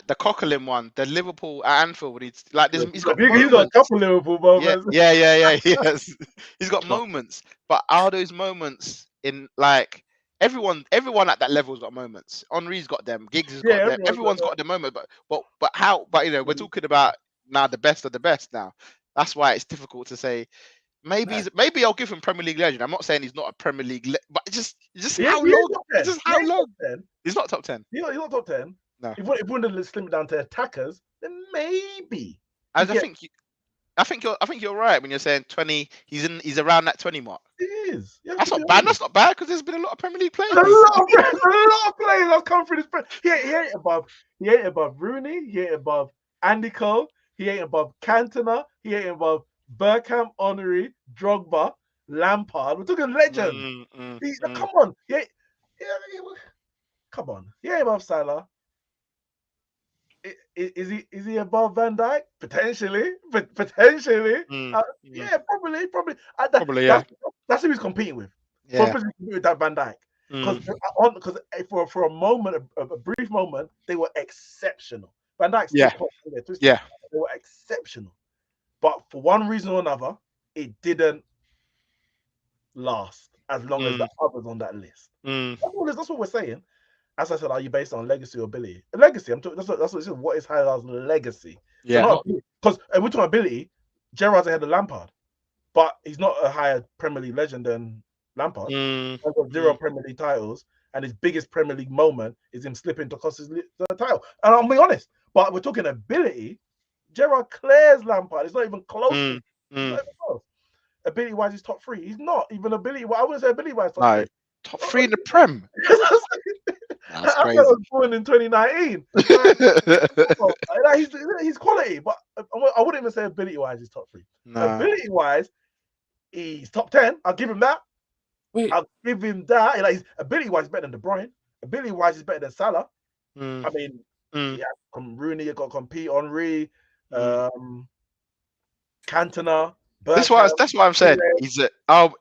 the Coquelin one, the Liverpool at Anfield, he's got a couple Liverpool moments. Yeah. He's got moments, but are those moments in like everyone at that level's got moments. Henry's got them. Giggs has got them. Everyone's got the moment. But we're talking about now the best of the best now. That's why it's difficult to say. Maybe I'll give him Premier League legend. I'm not saying he's not a Premier League, but just how long? Just how long? He's not top 10. He's not top 10. No. If we wanted to slim it down to attackers, then maybe. I think you're right when you're saying 20. He's around that 20 mark. He is. That's not bad. That's not bad because there's been a lot of Premier League players. A lot of players have come through this. He ain't above Rooney. He ain't above Andy Cole. He ain't above Cantona. He ain't above Bergkamp, Henry, Drogba, Lampard. We're talking legends. Come on. Come on. He ain't above Salah. Is he above Van Dijk? Potentially. Yeah, probably. That's who he's competing with. Yeah. With that Van Dijk. Because for a moment, a brief moment, they were exceptional. Van Dijk's they were exceptional. But for one reason or another, it didn't last as long as the others on that list. That's what we're saying. As I said, are you based on legacy or ability? Legacy. I'm talking. That's what it is. What is Hazard's legacy? So Yeah. not because we're talking ability. Gerrard's ahead of Lampard, but he's not a higher Premier League legend than Lampard. He's got 0 Premier League titles, and his biggest Premier League moment is him slipping to cost his title. And I'll be honest, but we're talking ability. Gerrard clears Lampard. It's not even close. It's not even close. Ability wise, he's top 3. He's not even ability. I wouldn't say ability wise top 3. Top 3 in the Prem. That's crazy. I was born in 2019. He's quality, but I wouldn't even say ability wise he's top 3. Ability wise, he's top 10. I'll give him that. I'll give him that. Like, his ability wise, better than De Bruyne. Ability wise, he's better than Salah. I mean, yeah, Rooney, you got to compete. Henry, Cantona. That's why I'm saying he's a.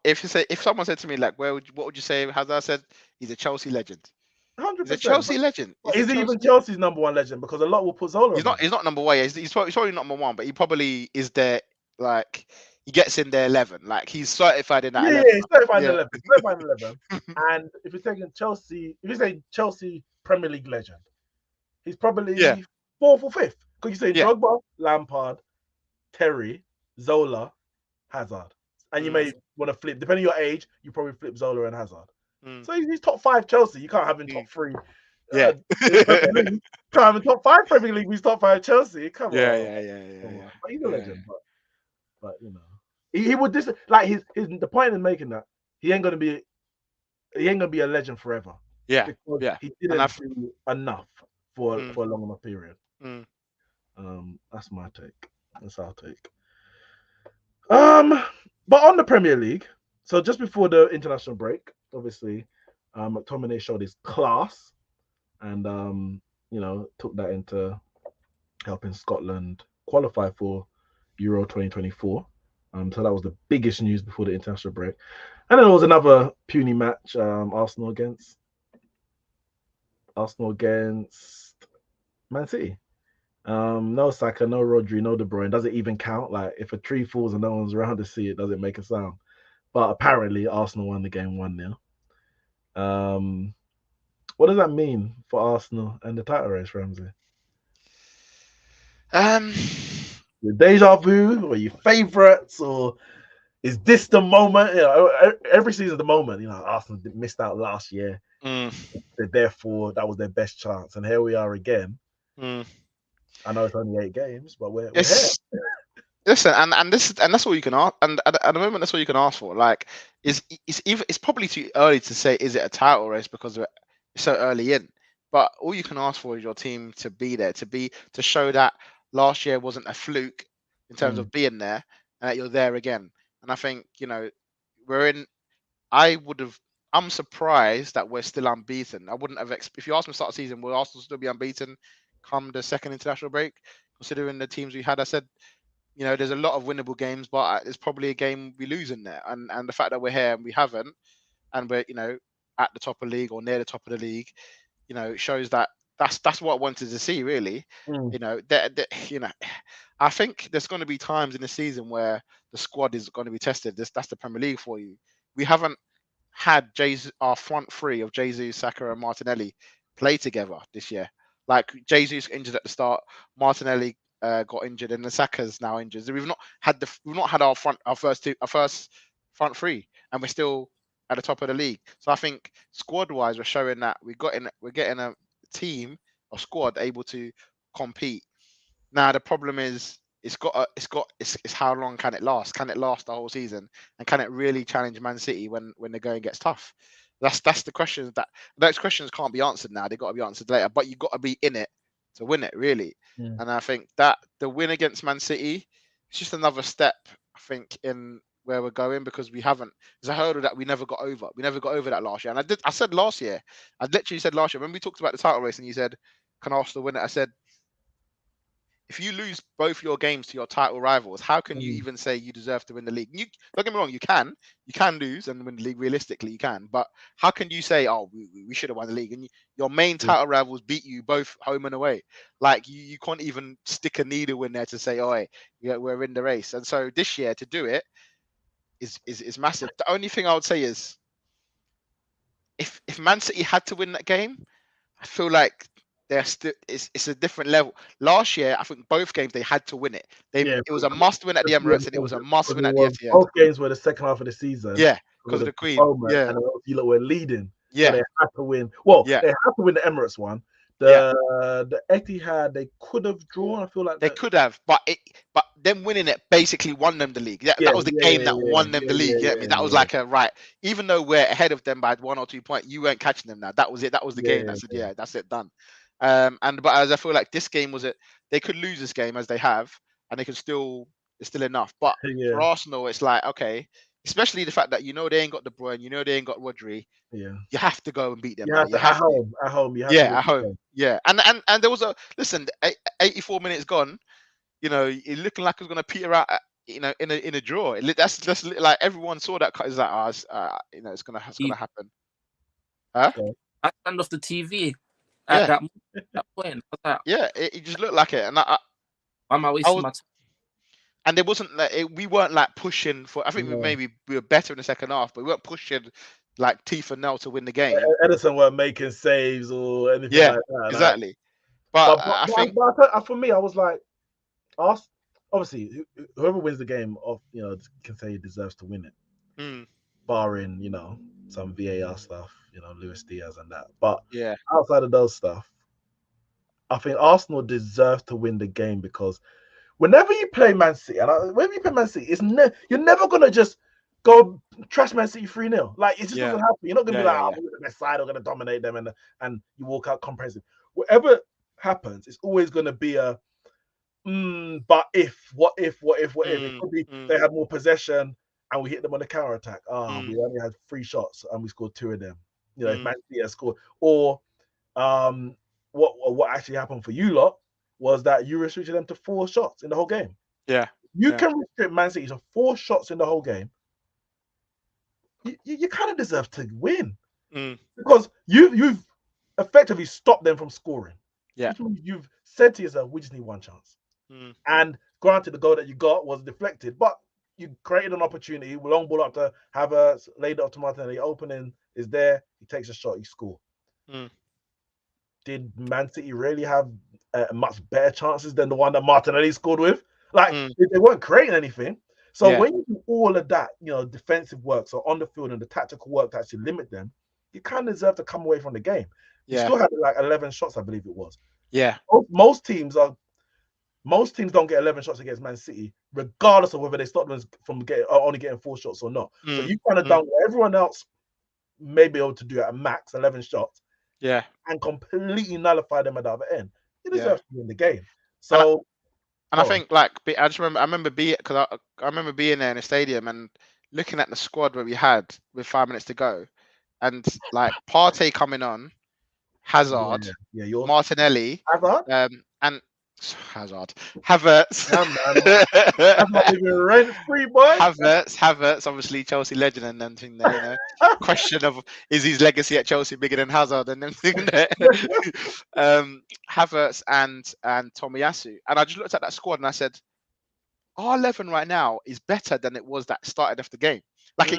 If someone said to me like, what would you say? Hazard said he's a Chelsea legend. 100%. He's a Chelsea legend. Is he even Chelsea's number 1 legend? Because a lot will put Zola. He's not number 1. He's probably not number 1, but he probably is there. Like he gets in there 11. Like he's certified in that. Yeah, 11. He's certified in 11. Certified in 11. And if you're taking Chelsea, if you say Chelsea Premier League legend, he's probably 4th or 5th. Because you say Drogba, Lampard, Terry, Zola, Hazard, and you may want to flip, depending on your age, you probably flip Zola and Hazard. So he's top 5 Chelsea. You can't have him top 3. Yeah, can't have him top 5 Premier League. He's top 5 Chelsea. Come on. Yeah. But he's a legend. But you know, he would the point in making that he ain't gonna be a legend forever. Yeah, because he didn't do enough for a long enough period. That's my take. That's our take. But on the Premier League, so just before the international break, obviously, McTominay showed his class, and took that into helping Scotland qualify for Euro 2024. So that was the biggest news before the international break. And then there was another puny match, Arsenal against Man City. No Saka, no Rodri, no De Bruyne. Does it even count? Like, if a tree falls and no one's around to see it, does it make a sound? But apparently Arsenal won the game 1-0. What does that mean for Arsenal and the title race, Ramsey? Your deja vu, or your favourites, or is this the moment? Every season's the moment. Arsenal missed out last year. Therefore, that was their best chance, and here we are again. I know it's only 8 games, but we're here. Listen, and that's all you can ask. And at the moment, that's all you can ask for. Like, it's probably too early to say is it a title race because we're so early in. But all you can ask for is your team to be there, to show that last year wasn't a fluke in terms of being there, and that you're there again. And I think we're in. I'm surprised that we're still unbeaten. I wouldn't have if you asked me to start the season, will Arsenal still be unbeaten come the second international break? Considering the teams we had, I said, there's a lot of winnable games, but it's probably a game we lose in there. And the fact that we're here and we haven't, and we're at the top of the league or near the top of the league, shows that that's what I wanted to see, really. I think there's going to be times in the season where the squad is going to be tested. That's the Premier League for you. We haven't had our front 3 of Jesus, Saka, and Martinelli play together this year. Like, Jesus injured at the start, Martinelli got injured, and the Saka's now injured. We've not had our first front 3, and we're still at the top of the league. So I think squad wise, we're showing that we're getting a team or squad able to compete. Now the problem is it's how long can it last? Can it last the whole season? And can it really challenge Man City when the going gets tough? That's the questions those questions can't be answered now. They've got to be answered later. But you've got to be in it to win it, really. And I think that the win against Man City is just another step, I think, in where we're going, because there's a hurdle that we never got over. We never got over that last year. And I said last year, I literally said last year, when we talked about the title race and you said, can Arsenal win it? I said, if you lose both your games to your title rivals, how can you even say you deserve to win the league? Don't get me wrong, you can lose and win the league. Realistically, you can, but how can you say, oh, we should have won the league, and your main title rivals beat you both home and away? Like, you can't even stick a needle in there to say, oh, hey, we're in the race. And so this year, to do it, is massive. The only thing I would say is if Man City had to win that game, I feel like they're still it's a different level. Last year, I think both games they had to win it. It was a must win at the Emirates and it was a must win at the Etihad. Both games were the second half of the season. Yeah, because of the Queen. Yeah, and you lot were leading. yeah. So they had to win. Well, Yeah. they had to win the Emirates one. The Etihad they could have drawn. I feel like they could have, but them winning it basically won them the league. That was the game that won them the league. I mean, that was like a right. Even though we're ahead of them by 1 or 2 points, you weren't catching them now. That was it. That was the game. That's it. That's it done. But as I feel like this game was it. They could lose this game as they have, and they could still. It's still enough. But for Arsenal, it's like okay. Especially the fact that they ain't got De Bruyne, they ain't got Rodri. Yeah, you have to go and beat them. You have to at home. You have to at home. Yeah, and there was 84 minutes gone. It looking like it was gonna peter out. In a draw. That's just like everyone saw that cut. Is like, it's gonna happen. Huh? I turned off the TV at that point. Yeah, it just looked like it, and why am I wasting my time? And there wasn't we weren't like pushing for. I think we were better in the second half, but we weren't pushing like teeth and nail to win the game. Edison weren't making saves or anything like that. Exactly. But I think for me, I was like, obviously, whoever wins the game, can say he deserves to win it, barring some VAR stuff, Luis Diaz and that. But outside of those stuff, I think Arsenal deserve to win the game because. Whenever you play Man City, you're never gonna just go trash Man City 3-0. Like it just doesn't happen. You're not gonna be like, we're the best side, we're gonna dominate them, and you walk out comprehensive. Whatever happens, it's always gonna be a but what if? It could be they had more possession and we hit them on the counter attack. We only had 3 shots and we scored 2 of them. If Man City had scored, or what actually happened for you lot was that you restricted them to 4 shots in the whole game. Yeah. You can restrict Man City to 4 shots in the whole game. You kind of deserve to win. Because you've effectively stopped them from scoring. Yeah. You've said to yourself, we just need 1 chance. And granted, the goal that you got was deflected, but you created an opportunity. Long ball up to Havertz, laid it up to Martinelli. Opening is there. He takes a shot. You score. Did Man City really have much better chances than the one that Martinelli scored with? Like they weren't creating anything. So when you do all of that, defensive work, so on the field and the tactical work to actually limit them, you kind of deserve to come away from the game. You still had like 11 shots, I believe it was. Yeah. Most teams don't get 11 shots against Man City, regardless of whether they stop them from only getting 4 shots or not. So you kind of done what everyone else may be able to do at a max 11 shots. Yeah, and completely nullify them at the other end. You deserve to win the game. So, I think I remember being there in the stadium and looking at the squad where we had with 5 minutes to go, and like Partey coming on, Hazard, Martinelli, Hazard, and Hazard, Havertz. That's not even rent-free, boy. Havertz, obviously Chelsea legend and them thing there. Question of is his legacy at Chelsea bigger than Hazard and them thing there. Havertz and Tomiyasu, and I just looked at that squad and I said, our 11 right now is better than it was that started off the game. Like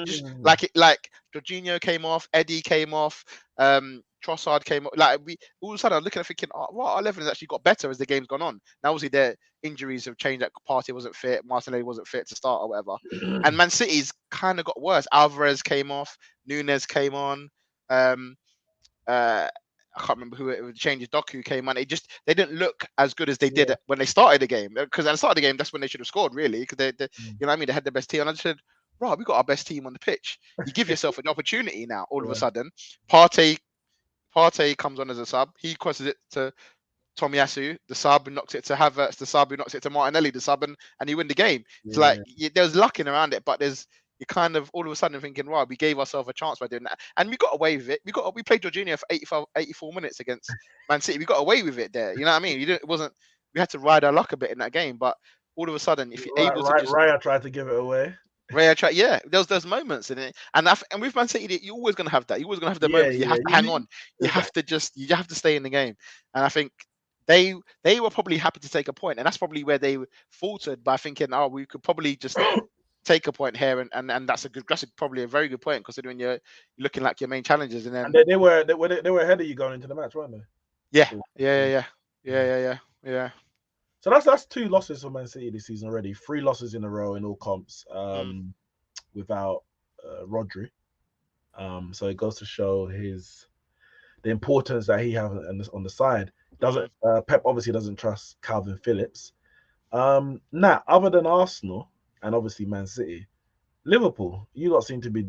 Jorginho came off, Eddie came off, Trossard came off. Like we all of a sudden, I'm looking at thinking, our 11 has actually got better as the game's gone on. Now, obviously, their injuries have changed. That Partey wasn't fit, Martinelli wasn't fit to start or whatever, and Man City's kind of got worse. Alvarez came off, Nunes came on. I can't remember who it changed. Doku came on. They didn't look as good as they did when they started the game. Because at the start of the game, that's when they should have scored, really. Because they you know what I mean? They had the best team. And I just said, right, we got our best team on the pitch. You give yourself an opportunity now. All of a sudden, Partey comes on as a sub. He crosses it to Tomiyasu, the sub, and knocks it to Havertz, the sub, who knocks it to Martinelli, the sub, and you win the game. It's like there's luck in around it, but you're kind of all of a sudden thinking, wow, we gave ourselves a chance by doing that, and we got away with it. We played Jorginho for 84 minutes against Man City. We got away with it there. You know what I mean? We had to ride our luck a bit in that game, but all of a sudden, if you're able to, Raya tried to give it away. There's moments in it, and with Man City, you're always gonna have that. You're always gonna have the moments. You have to hang on. You have to stay in the game, and I think they were probably happy to take a point, and that's probably where they faltered by thinking, oh, we could probably just take a point here, and that's probably a very good point considering you're looking like your main challenges, and then And they were ahead of you going into the match, weren't they? yeah. So that's 2 losses for Man City this season already. 3 losses in a row in all comps, without Rodri. So it goes to show the importance that he has on the side. Pep obviously doesn't trust Calvin Phillips. Now, other than Arsenal and obviously Man City, Liverpool, you lot seem to be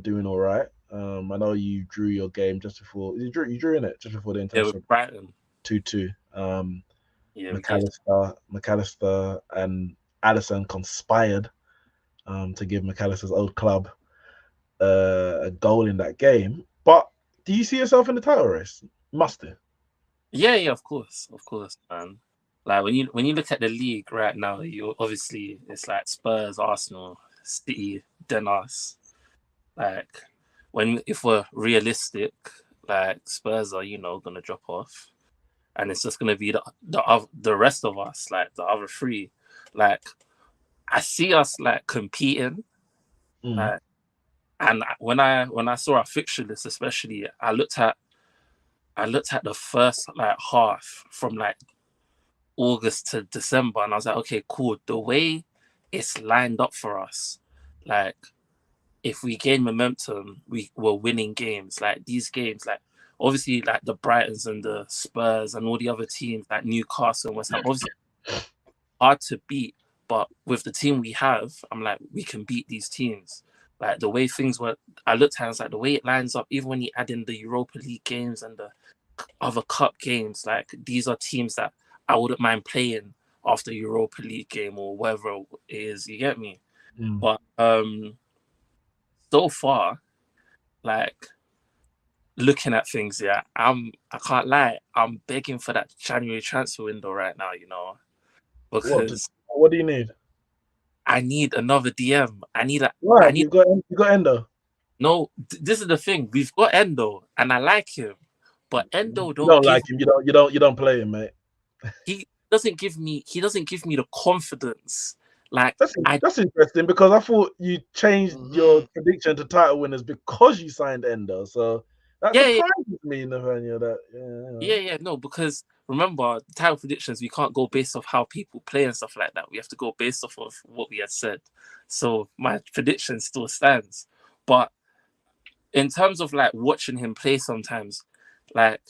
doing all right. I know you drew your game just before you drew in it just before the international. with Brighton 2-2. Yeah, McAllister and Alisson conspired to give McAllister's old club a goal in that game. But do you see yourself in the title race? Must do. Yeah, of course, man. Like when you look at the league right now, you obviously it's like Spurs, Arsenal, City, then us. Like if we're realistic, like Spurs are gonna drop off, and it's just gonna be the rest of us, like the other 3. Like I see us like competing, like, and when I saw our fixture list, especially, I looked at the first like half from like August to December, and I was like, okay, cool. The way it's lined up for us, like if we gain momentum, we're winning games. Like these games, like obviously like the Brightons and the Spurs and all the other teams like Newcastle and West Ham, obviously hard to beat. But with the team we have, I'm like, we can beat these teams. Like the way things were, I looked at it, I was like, the way it lines up, even when you add in the Europa League games and the other cup games, like these are teams that I wouldn't mind playing after Europa League game or whatever it is. You get me? But so far, like looking at things, I can't lie, I'm begging for that January transfer window right now, because what do you need? I need another DM. You got Endo. No, this is the thing. We've got Endo, and I like him, but Endo you don't like him. You don't play him, mate. He doesn't give me the confidence. Like that's interesting because I thought you changed your prediction to title winners because you signed Endo. So that surprises me, Nathaniel. No, because remember the title predictions, we can't go based off how people play and stuff like that. We have to go based off of what we had said. So my prediction still stands. But in terms of like watching him play sometimes, like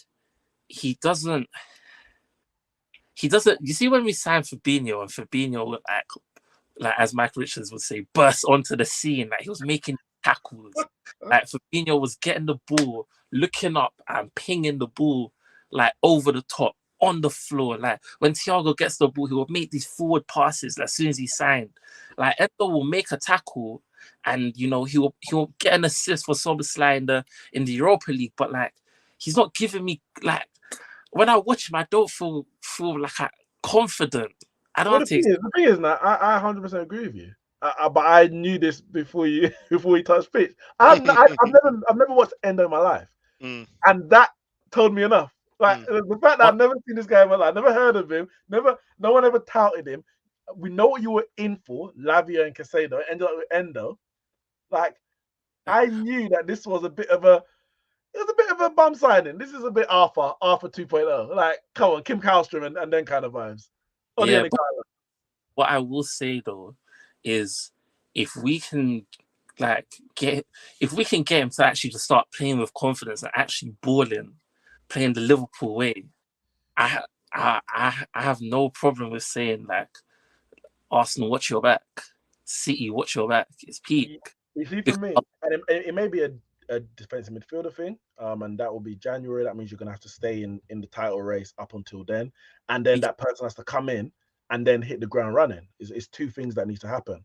he doesn't you see when we signed Fabinho and Fabinho would like as Mike Richards would say, burst onto the scene, like he was making tackles. Like Fabinho was getting the ball, looking up and pinging the ball like over the top on the floor. Like when Thiago gets the ball, he will make these forward passes as soon as he signed. Like Endo will make a tackle and he will get an assist for Szoboszlai in the Europa League, but like he's not giving me like when I watch him, I don't feel like confident. I don't the thing is now, I 100% agree with you. But I knew this before he touched pitch. I've never watched Endo in my life, and that told me enough. Like the fact that I've never seen this guy in my life, never heard of him, no one ever touted him. We know what you were in for, Lavia and Casado, ended up with Endo. Like I knew that this was a bit of a bum signing. This is a bit Arthur 2.0. Like, come on, Kim Kallstrom and then kind of vibes. What I will say though is if we can get him to actually just start playing with confidence and actually balling, playing the Liverpool way, I have no problem with saying like Arsenal, watch your back. City, watch your back. It's peak. You see, for me, and it may be a defensive midfielder thing, and that will be January. That means you're gonna have to stay in the title race up until then, and then that person has to come in and then hit the ground running. It's 2 things that need to happen.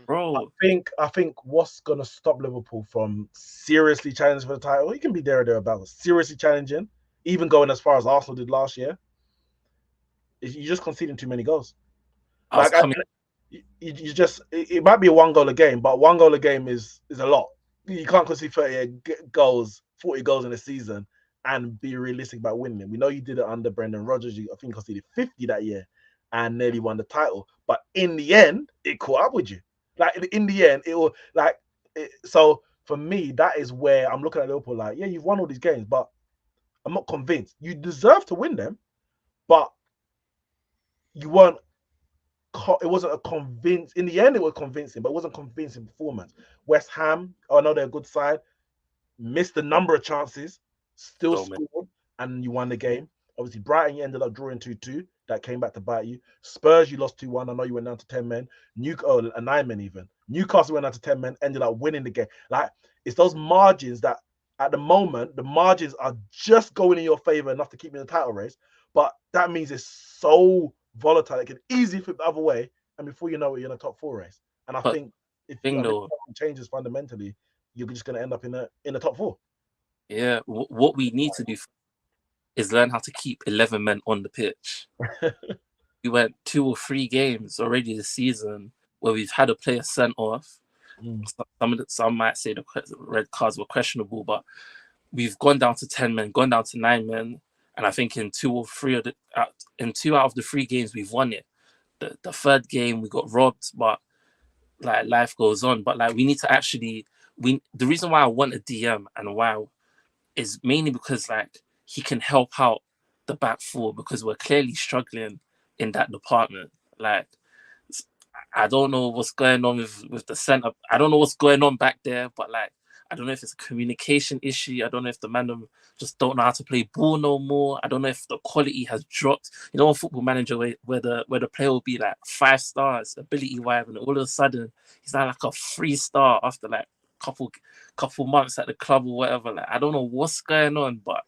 Bro, I think what's gonna stop Liverpool from seriously challenging for the title, he can be there or thereabouts, seriously challenging, even going as far as Arsenal did last year. You're just conceding too many goals. It might be a 1 goal a game, but 1 goal a game is a lot. You can't concede 30 goals, 40 goals in a season and be realistic about winning it. We know you did it under Brendan Rodgers. I think conceded 50 that year and nearly won the title. But in the end, it caught up with you. Like in the end, it will like so for me, that is where I'm looking at Liverpool like, yeah, you've won all these games, but I'm not convinced. You deserve to win them, but you weren't. It wasn't a convince. In the end, it was convincing, but it wasn't convincing performance. West Ham, I know they're a good side, missed a number of chances, still So many. scored, and you won the game. Obviously, Brighton, you ended up drawing 2-2. That came back to bite you. Spurs, you lost 2-1. I know you went down to 10 men. 9 men even. Newcastle went down to 10 men, ended up winning the game. Like, it's those margins that at the moment, the margins are just going in your favor enough to keep you in the title race. But that means it's so volatile. It can easily flip the other way. And before you know it, you're in a top 4 race. And I But think if thing nothing though, changes fundamentally, you're just going to end up in the top 4. yeah, what we need to do is learn how to keep 11 men on the pitch. We went 2 or 3 games already this season where we've had a player sent off. Some might say the red cards were questionable, but we've gone down to 10 men, gone down to 9 men, and I think in 2 out of the 3 games we've won it. The third game we got robbed, but like life goes on. But like we need to actually the reason why I want a DM and why is mainly because like he can help out the back four because we're clearly struggling in that department. Like I don't know what's going on with the center. I don't know what's going on back there, but like I don't know if it's a communication issue. I don't know if the man just don't know how to play ball no more. I don't know if the quality has dropped. You know, on Football Manager where the player will be like 5 stars ability wise, and all of a sudden he's now like a 3-star after like couple months at the club or whatever. Like I don't know what's going on, but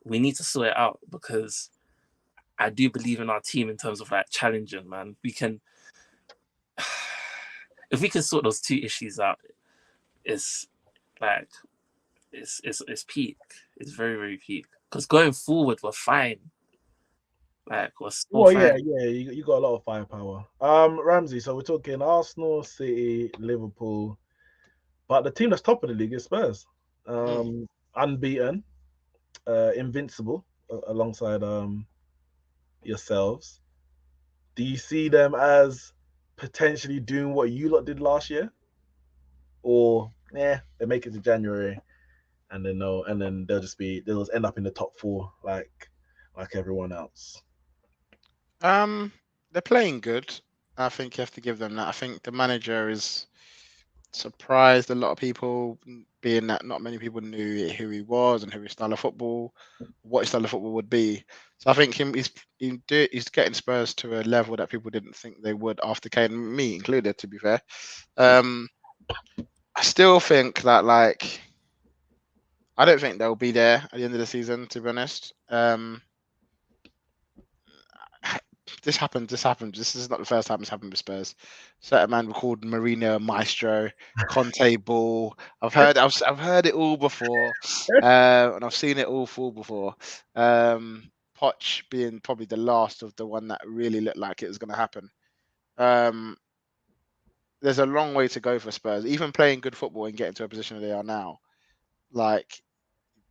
we need to sort it out because I do believe in our team in terms of like challenging, man. We can if we can sort those 2 issues out, it's like it's peak. It's very, very peak. Because going forward, we're fine. Like we're so Well, fine. you got a lot of firepower. Ramsey. So we're talking Arsenal, City, Liverpool, but the team that's top of the league is Spurs. Unbeaten, invincible, alongside yourselves. Do you see them as potentially doing what you lot did last year, or they make it to January and then no, and then they'll just end up in the top 4 like everyone else? They're playing good. I think you have to give them that. I think the manager is surprised a lot of people, being that not many people knew who he was and who his style of football, what his style of football would be. So I think he's getting Spurs to a level that people didn't think they would after Kane, me included, to be fair. I still think that like I don't think they'll be there at the end of the season, to be honest. This happened. This is not the first time it's happened with Spurs. Certain man called Mourinho Maestro, Conte Ball. I've heard it all before, and I've seen it all fall before. Poch being probably the last of the one that really looked like it was going to happen. There's a long way to go for Spurs, even playing good football and getting to a position where they are now. Like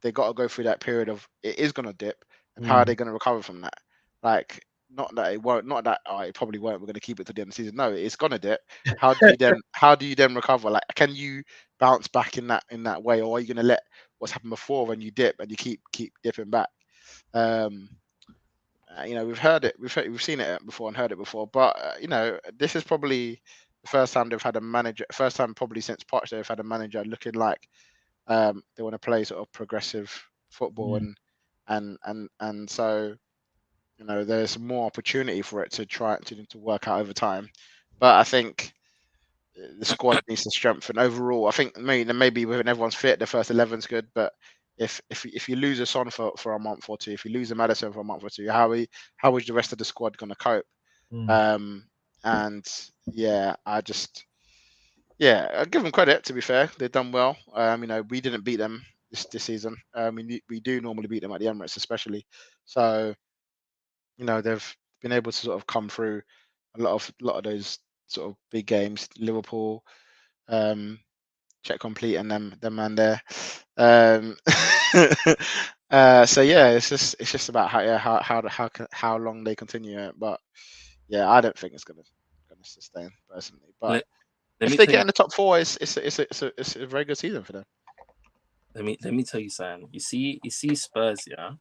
they got to go through that period of it is going to dip, and how are they going to recover from that? Like, not that it won't, not that it probably won't. We're going to keep it to the end of the season. No, it's going to dip. How do you then recover? Like, can you bounce back in that way, or are you going to let what's happened before when you dip and you keep dipping back? We've heard it, we've seen it before and heard it before, but this is probably the first time they've had a manager. First time probably since Poch they've had a manager looking like they want to play sort of progressive football, and so there's more opportunity for it to try to work out over time. But I think the squad needs to strengthen overall. I think maybe when everyone's fit, the first 11's good, but if you lose a Son for a month or two, if you lose a Madison for a month or two, how is the rest of the squad going to cope? And I give them credit. To be fair, they've done well. We didn't beat them this season. We do normally beat them at the Emirates, especially. So, they've been able to sort of come through a lot of those sort of big games. Liverpool, check complete, and them man there. It's just about how long they continue it. But I don't think it's gonna sustain personally. But If they get in the top 4, it's a very good season for them. Let me tell you something. You see Spurs, yeah,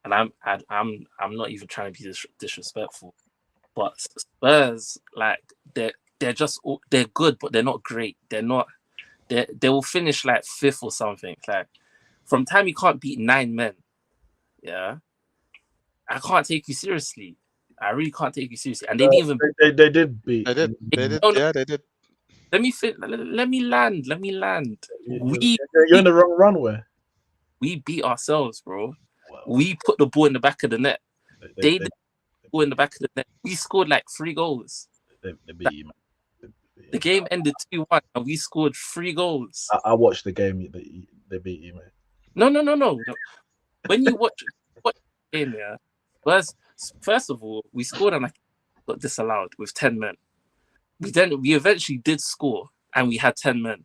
and I'm not even trying to be disrespectful, but Spurs, like they're just they're good, but they're not great. They will finish like 5th or something. Like from time you can't beat 9 men, yeah, I can't take you seriously. I really can't take you seriously. And they didn't even. They did beat. They did. No, Yeah, they did. Let me land. You're in the wrong runway. We beat ourselves, bro. Wow. We put the ball in the back of the net. They did the ball in the back of the net. We scored like 3 goals. They beat you, man. The game ended 2-1 and we scored 3 goals. I watched the game. They beat you, man. No. When you watch the game, yeah, first of all, we scored and I got disallowed with 10 men. We eventually did score and we had 10 men.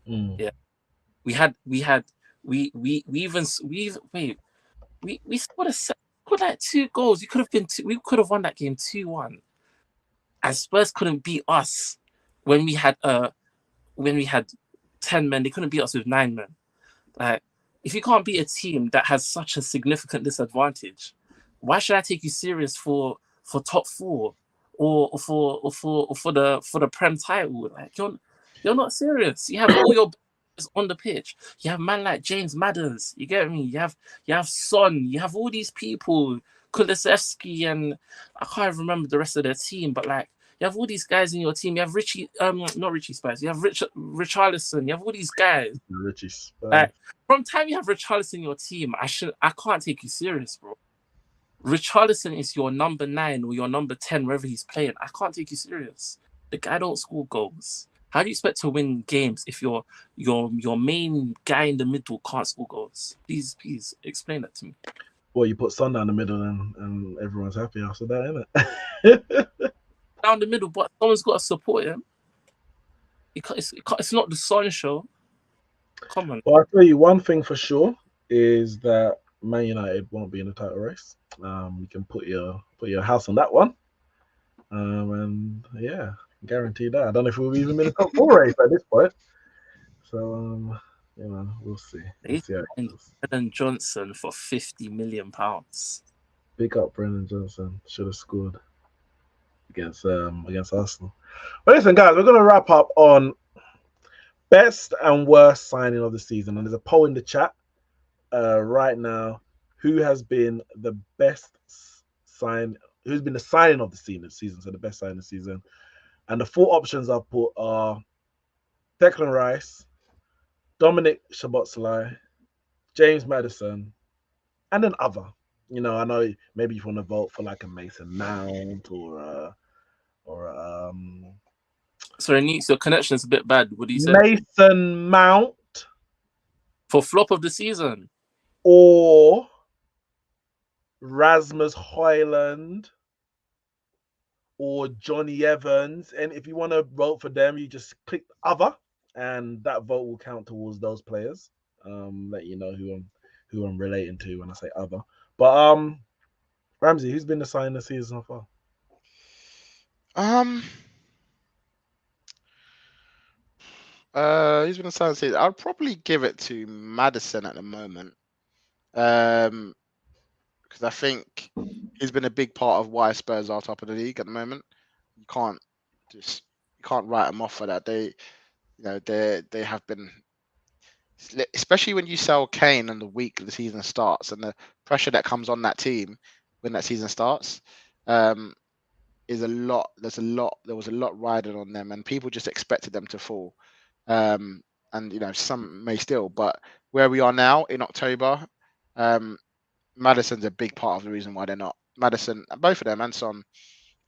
Yeah, we scored like 2 goals. We could have won that game 2-1. And Spurs couldn't beat us when we had 10 men. They couldn't beat us with 9 men. Like, if you can't beat a team that has such a significant disadvantage, why should I take you serious for top 4 or for the Prem title? Like, you're not serious. You have all your players on the pitch. You have man like James Maddens. You get me? You have Son. You have all these people, Kulusevski, and I can't remember the rest of their team, but like, you have all these guys in your team. You have not Richie Spurs. You have Richarlison. You have all these guys. Richie Spurs. Like, from time you have Richarlison in your team, I can't take you serious, bro. Richarlison is your number 9 or your number 10, wherever he's playing. I can't take you serious. The guy don't score goals. How do you expect to win games if your main guy in the middle can't score goals? Please explain that to me. Well, you put Son down the middle and everyone's happy after that, innit? Down the middle, but someone's got to support him. It's not the Son show. Come on. Well, I'll tell you one thing for sure is that Man United won't be in the title race. You can put your house on that one. And yeah, guarantee that. I don't know if we'll even be in the top 4 race at this point. So we'll see. Brennan Johnson for £50 million. Big up Brennan Johnson. Should have scored against Arsenal. But listen, guys, we're gonna wrap up on best and worst signing of the season, and there's a poll in the chat right now. Who has been the best sign? Who's been the signing of the season? So the best signing of the season, and the 4 options I've put are Declan Rice, Dominic Szoboszlai, James Maddison, and an other. I know maybe you want to vote for like a Mason Mount or Sorry, Neeks, your connection's a bit bad. What do you say? Mason Mount for flop of the season, or Rasmus Højlund or Johnny Evans. And if you want to vote for them, you just click other, and that vote will count towards those players. Let you know who I'm relating to when I say other. But Ramsey, who's been the sign of the season so far? Who's been the sign of the season? I'd probably give it to Maddison at the moment. Because I think he's been a big part of why Spurs are top of the league at the moment. You can't write them off for that. They have been, especially when you sell Kane in the week the season starts, and the pressure that comes on that team when that season starts is a lot. There was a lot riding on them, and people just expected them to fall. And some may still, but where we are now in October, Maddison's a big part of the reason why they're not. Maddison, both of them, and Son.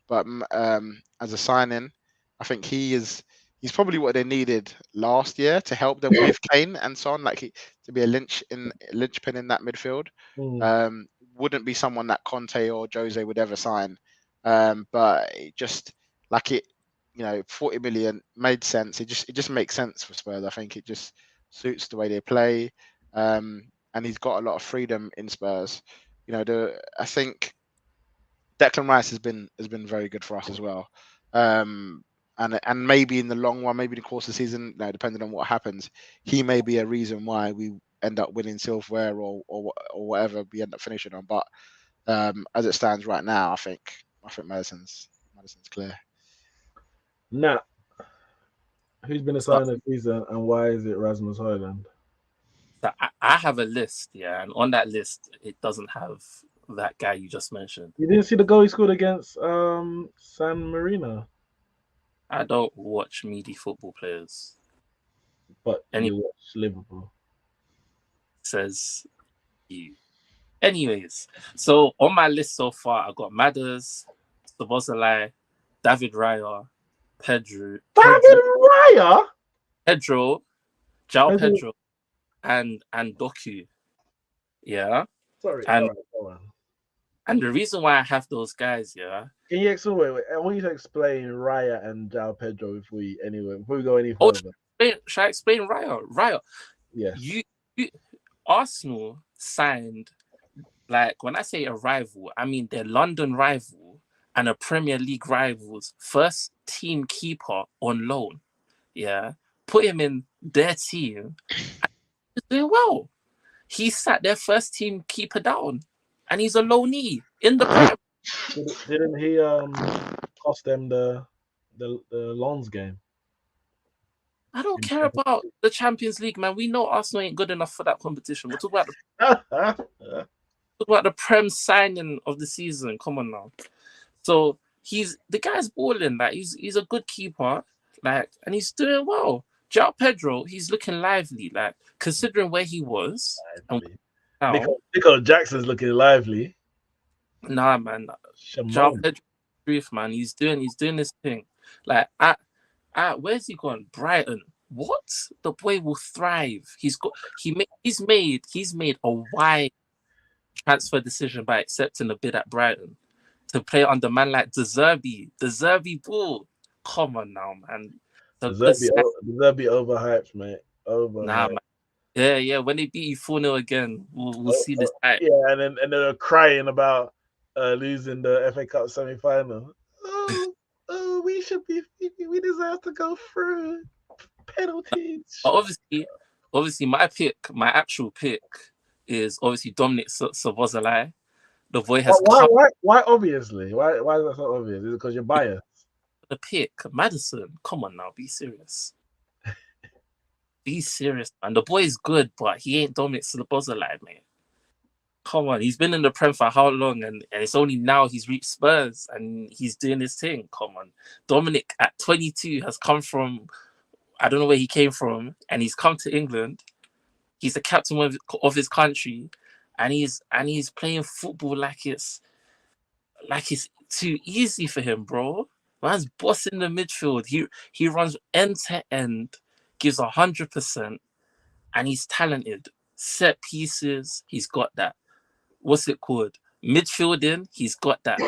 But as a signing, I think he's probably what they needed last year to help them with Kane and Son, to be a linchpin in that midfield. Wouldn't be someone that Conte or Jose would ever sign. But it just 40 million made sense. It just makes sense for Spurs. I think it just suits the way they play. And he's got a lot of freedom in Spurs. I think Declan Rice has been very good for us as well. and maybe in the long run, maybe in the course of the season, depending on what happens, he may be a reason why we end up winning silverware or whatever we end up finishing on. But as it stands right now, I think Madison's clear. Now, who's been assigned this season, and why is it Rasmus Højlund? So I have a list, yeah, and on that list, it doesn't have that guy you just mentioned. You didn't see the goal he scored against San Marino? I don't watch meaty football players. But you watch Liverpool. Says you. Anyways, so on my list so far, I got Madders, Szoboszlai, David Raya, Pedro, João Pedro, and Doku. Yeah. Sorry. And the reason why I have those guys, yeah. Can you explain? Wait, I want you to explain Raya and João Pedro before we go any further. Should I explain Raya? Raya. Yes. You Arsenal signed, like, when I say a rival, I mean their London rival and a Premier League rival's first team keeper on loan. Yeah. Put him in their team. And he's doing well. He sat their first team keeper down. And he's a loanee in the Prem. Didn't he cost them the Lens game? I don't care about the Champions League, man. We know Arsenal ain't good enough for that competition. We'll talk about the Prem signing of the season. Come on now. So the guy's balling. Like he's a good keeper. Like, and he's doing well. João Pedro, he's looking lively. Like, considering where he was. Nico Jackson's looking lively. Nah, man. João Pedro, truth, man. He's doing his thing. Like, where's he gone? Brighton. What? The boy will thrive. He's made a wide transfer decision by accepting a bid at Brighton to play under man like De Zerbi ball. Come on now, man. De Zerbi overhyped, mate. Nah, man. Yeah. When they beat you 4-0 again, we'll see this hype. Yeah, and then they're crying about losing the FA Cup semi-final. Oh, we deserve to go through penalties. Obviously, my actual pick is obviously Dominic Szoboszlai. The boy has why obviously? Why is that so obvious? Is it because you're biased? The pick, Madison. Come on now, be serious. Be serious, man. The boy is good, but he ain't Dominic Szoboszlai, mate. Come on, he's been in the Prem for how long? And it's only now he's reached Spurs and he's doing his thing. Come on. Dominic at 22 has come from, I don't know where he came from, and he's come to England. He's the captain of his country, and he's playing football like it's too easy for him, bro. Man's bossing the midfield. He runs end to end, gives 100%, and he's talented. Set pieces, he's got that. What's it called? Midfielding, he's got that.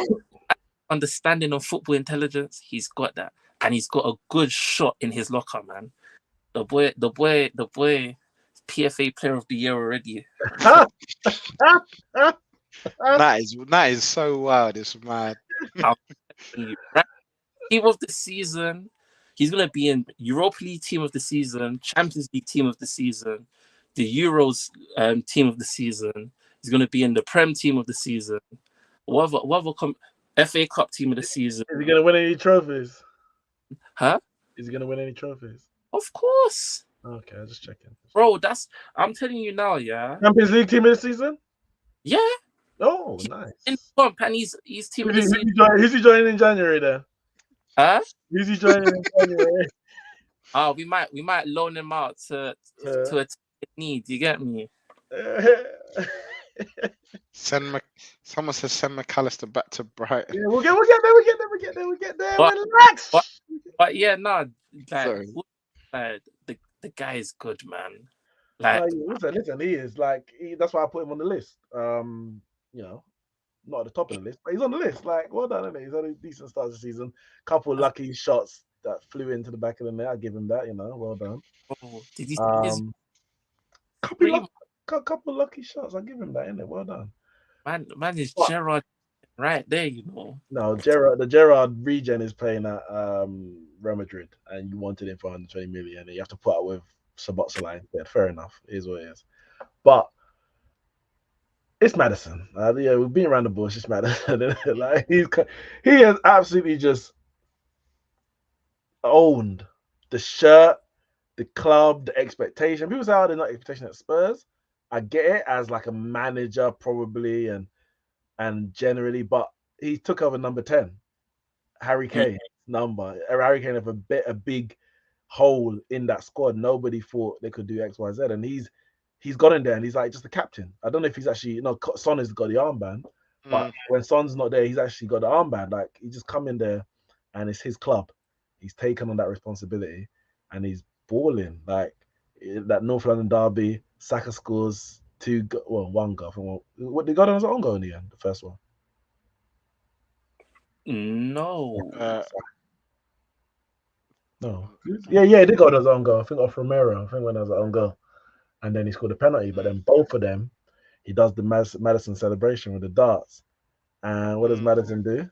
Understanding of football intelligence, he's got that. And he's got a good shot in his locker, man. The boy, PFA Player of the Year already. That is so wild. It's mad. Team of the season. He's gonna be in Europa League Team of the Season, Champions League Team of the Season, the Euros Team of the Season. He's gonna be in the Prem Team of the Season. Whatever FA Cup Team of the Season. Is he gonna win any trophies? Huh? Is he gonna win any trophies? Of course. Okay, I'm just checking. Bro, I'm telling you now, yeah. Champions League Team of the Season? Yeah. Oh, nice. In pump, and he's Team of the Season. Who's he joining in January then? Huh? Who's he joining in January? We might loan him out to a need. You get me? Someone says send McAllister back to Brighton. Yeah, we'll get there. Relax. But yeah, no, the guy is good, man. Like, listen, he is like that's why I put him on the list. Not at the top of the list, but he's on the list. Like, well done, isn't he? He's had a decent start of the season. Couple lucky shots that flew into the back of the net. I give him that, well done. Oh, did you see his couple lucky shots? I give him that, innit? Well done. Man is Gerard. right there, you know. No, the Gerard regen is playing at Real Madrid, and you wanted him for 120 million, and you have to put up with Sabotsalai instead. Fair enough, it is what it is. But it's Madison. Yeah, we've been around the bush. It's Madison. Like he has absolutely just owned the shirt, the club, the expectation. People say, "Oh, there's not expectation at Spurs." I get it as like a manager, probably, and generally, but he took over number 10. Harry Kane number. Harry Kane have a big hole in that squad. Nobody thought they could do X, Y, Z, and he's got in there, and he's like just the captain. I don't know if he's actually, Son has got the armband, but when Son's not there, he's actually got the armband. Like he just come in there, and it's his club. He's taken on that responsibility, and he's balling. Like that North London derby, Saka scores one goal. What they got on his own goal in the end, the first one. No. No. Yeah, they got his own goal. I think off Romero. I think when there was his own goal. And then he scored a penalty. But then both of them, he does the Madison celebration with the darts. And what does Madison do?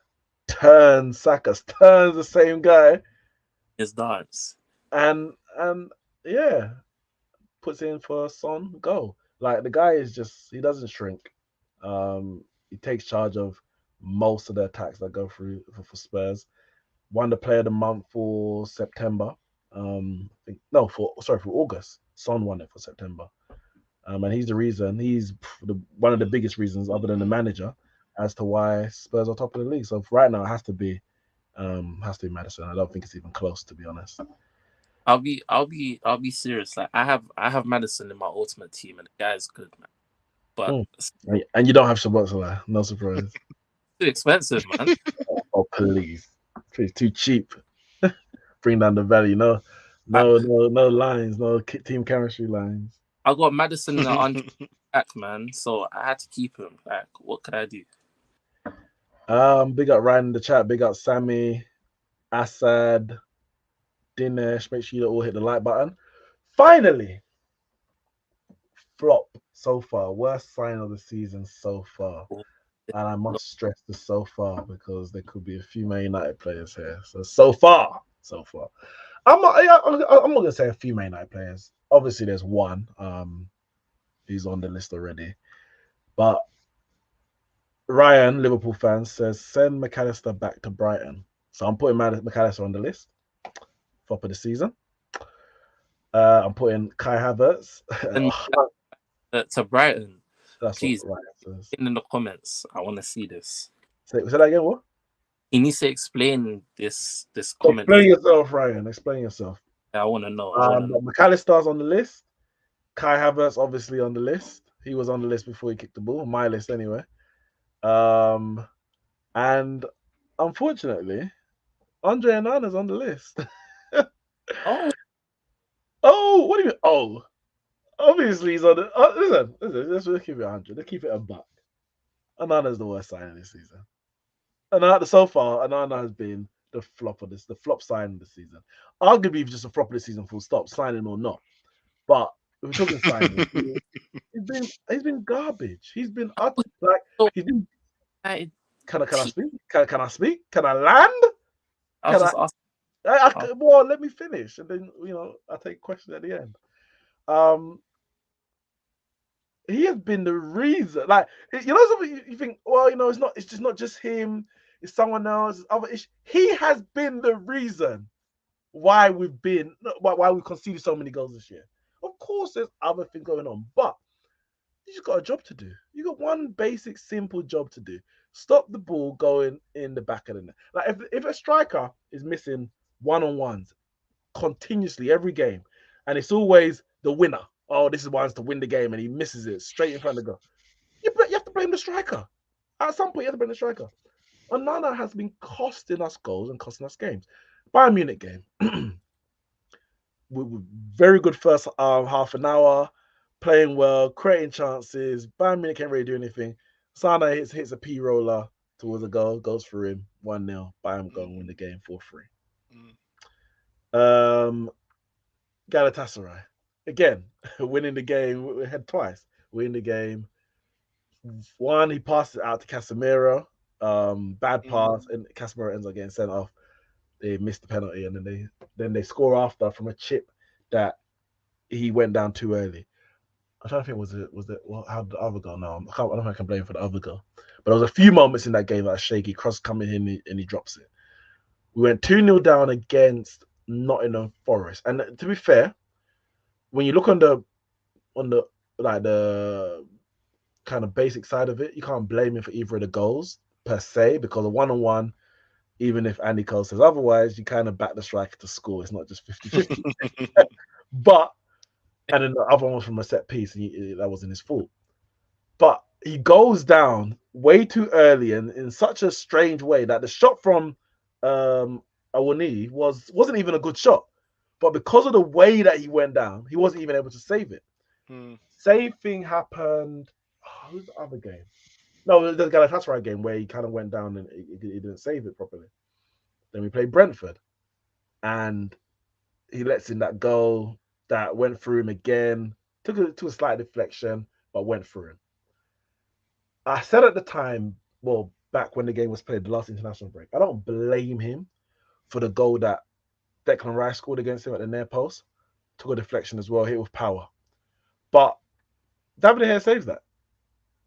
Saka turns the same guy. His darts. And yeah, puts in for Son goal. Like the guy is just, he doesn't shrink. He takes charge of most of the attacks that go through for Spurs. Won the Player of the Month for September. For August. Son won it for September. And he's the reason. He's one of the biggest reasons, other than the manager, as to why Spurs are top of the league. So right now, it has to be Madison. I don't think it's even close, to be honest. I'll be serious. Like I have Madison in my ultimate team, and the guy's good, man. But and you don't have Szoboszlai. No surprise. Too expensive, man. Oh please, it's too cheap. Bring down the value. No lines. No team chemistry lines. I got Madison on back, man. So I had to keep him. Like, what could I do? Big up Ryan in the chat. Big up Sammy, Assad, Dinesh. Make sure you all hit the like button. Finally, flop so far. Worst sign of the season so far. And I must stress this so far because there could be a few Man United players here. So far. I'm not gonna say a few Man United players. Obviously, there's one who's on the list already. But Ryan, Liverpool fan, says send McAllister back to Brighton. So I'm putting McAllister on the list. Flop of the season. I'm putting Kai Havertz. To Brighton. That's please, what Ryan says. in the comments. I want to see this. Say that again, what? He needs to explain this comment. Explain yourself, Ryan. Explain yourself. I want to know. McAllister's on the list. Kai Havertz obviously on the list. He was on the list before he kicked the ball. My list anyway. And unfortunately, Andre Onana's on the list. Oh, what do you mean? Oh, obviously he's on the. Listen. Let's keep it 100. Let's keep it a buck. Onana's the worst signing this season. And so far, Onana has been the flop sign of the season. Arguably, just a flop of the season, full stop, signing or not. But if we're talking signing, he's been garbage. He's been he's been. Can I speak? Can I speak? Can I land? Well, let me finish, and then I take questions at the end. He has been the reason. Like something you think. Well, it's just not just him. It's someone else. He has been the reason why we conceded so many goals this year. Of course, there's other things going on, but you just got a job to do. You got one basic, simple job to do. Stop the ball going in the back of the net. Like if a striker is missing one-on-ones continuously every game, and it's always the winner. Oh, this is one's to win the game, and he misses it straight in front of the goal. You have to blame the striker. At some point, you have to blame the striker. Onana has been costing us goals and costing us games. Bayern Munich game. Very good first half an hour, playing well, creating chances. Bayern Munich can't really do anything. Sana hits a P roller towards a goal, goes for him, 1-0. Bayern go and win the game 4-3. Galatasaray. Again, winning the game. We had twice. Winning the game. One, he passed it out to Casemiro. bad pass, and Casemiro ends up getting sent off. They missed the penalty, and then they score after from a chip that he went down too early. I'm trying to think, was it how did the other goal? No, I don't think I can blame for the other goal. But there was a few moments in that game that shaky. Cross coming in and he drops it. We went 2-0 down against Nottingham Forest. And to be fair, when you look on the like the kind of basic side of it, you can't blame him for either of the goals per se, because a 1-on-1, even if Andy Cole says otherwise, you kind of back the striker to score. It's not just 50-50. But and then the other one was from a set piece, and that wasn't his fault. But he goes down way too early and in such a strange way that the shot from Awoniyi wasn't even a good shot. But because of the way that he went down, he wasn't even able to save it. Same thing happened. Who's the other game? No, the Galatasaray game where he kind of went down and he didn't save it properly. Then we played Brentford, and he lets in that goal that went through him again. Took it to a slight deflection, but went through him. I said at the time, well, back when the game was played, the last international break, I don't blame him for the goal that Declan Rice scored against him at the near post. Took a deflection as well, hit with power. But David De Gea saves that.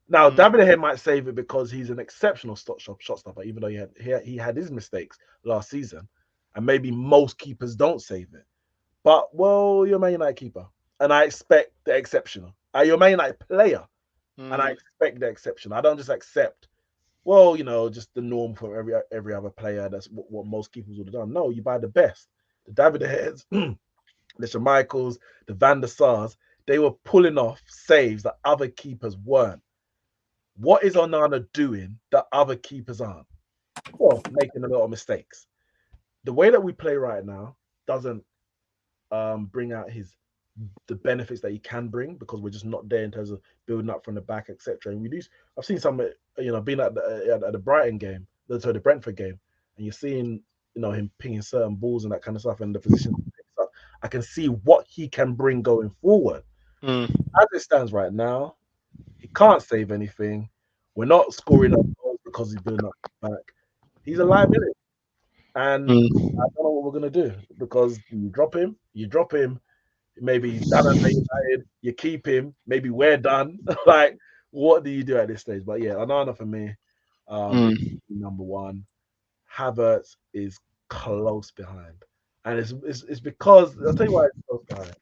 Now, David De Gea might save it because he's an exceptional shot stopper, even though he had his mistakes last season. And maybe most keepers don't save it. But, well, you're a Man United keeper. And I expect the exceptional. You're a Man United player. And I expect the exception. I don't just accept, well, just the norm for every other player. That's what most keepers would have done. No, you buy the best. The David De Gea's, the Schmeichels, the Van der Sars, they were pulling off saves that other keepers weren't. What is Onana doing that other keepers aren't? Well, making a lot of mistakes. The way that we play right now doesn't bring out the benefits that he can bring, because we're just not there in terms of building up from the back, etc. And I've seen some, being at the Brighton game, the Brentford game, and you're seeing, him pinging certain balls and that kind of stuff, and the position. I can see what he can bring going forward. As it stands right now, he can't save anything. We're not scoring up goals because he's building up the back. He's a liability, and I don't know what we're gonna do, because you drop him. Maybe he's done at United, you keep him, maybe we're done. Like, what do you do at this stage? But yeah, Onana for me, number one. Havertz is close behind. And it's because, I'll tell you why it's close behind.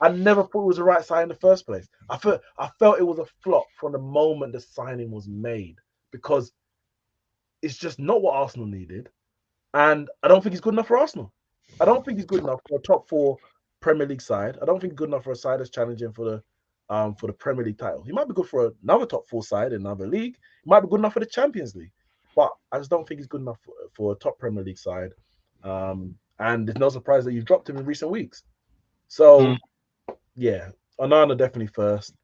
I never thought it was the right sign in the first place. I felt it was a flop from the moment the signing was made, because it's just not what Arsenal needed. And I don't think he's good enough for Arsenal. I don't think he's good enough for a top 4 Premier League side. I don't think he's good enough for a side that's challenging for the Premier League title. He might be good for another top 4 side in another league. He might be good enough for the Champions League, but I just don't think he's good enough for a top Premier League side. And it's no surprise that you've dropped him in recent weeks. So yeah, Onana definitely first.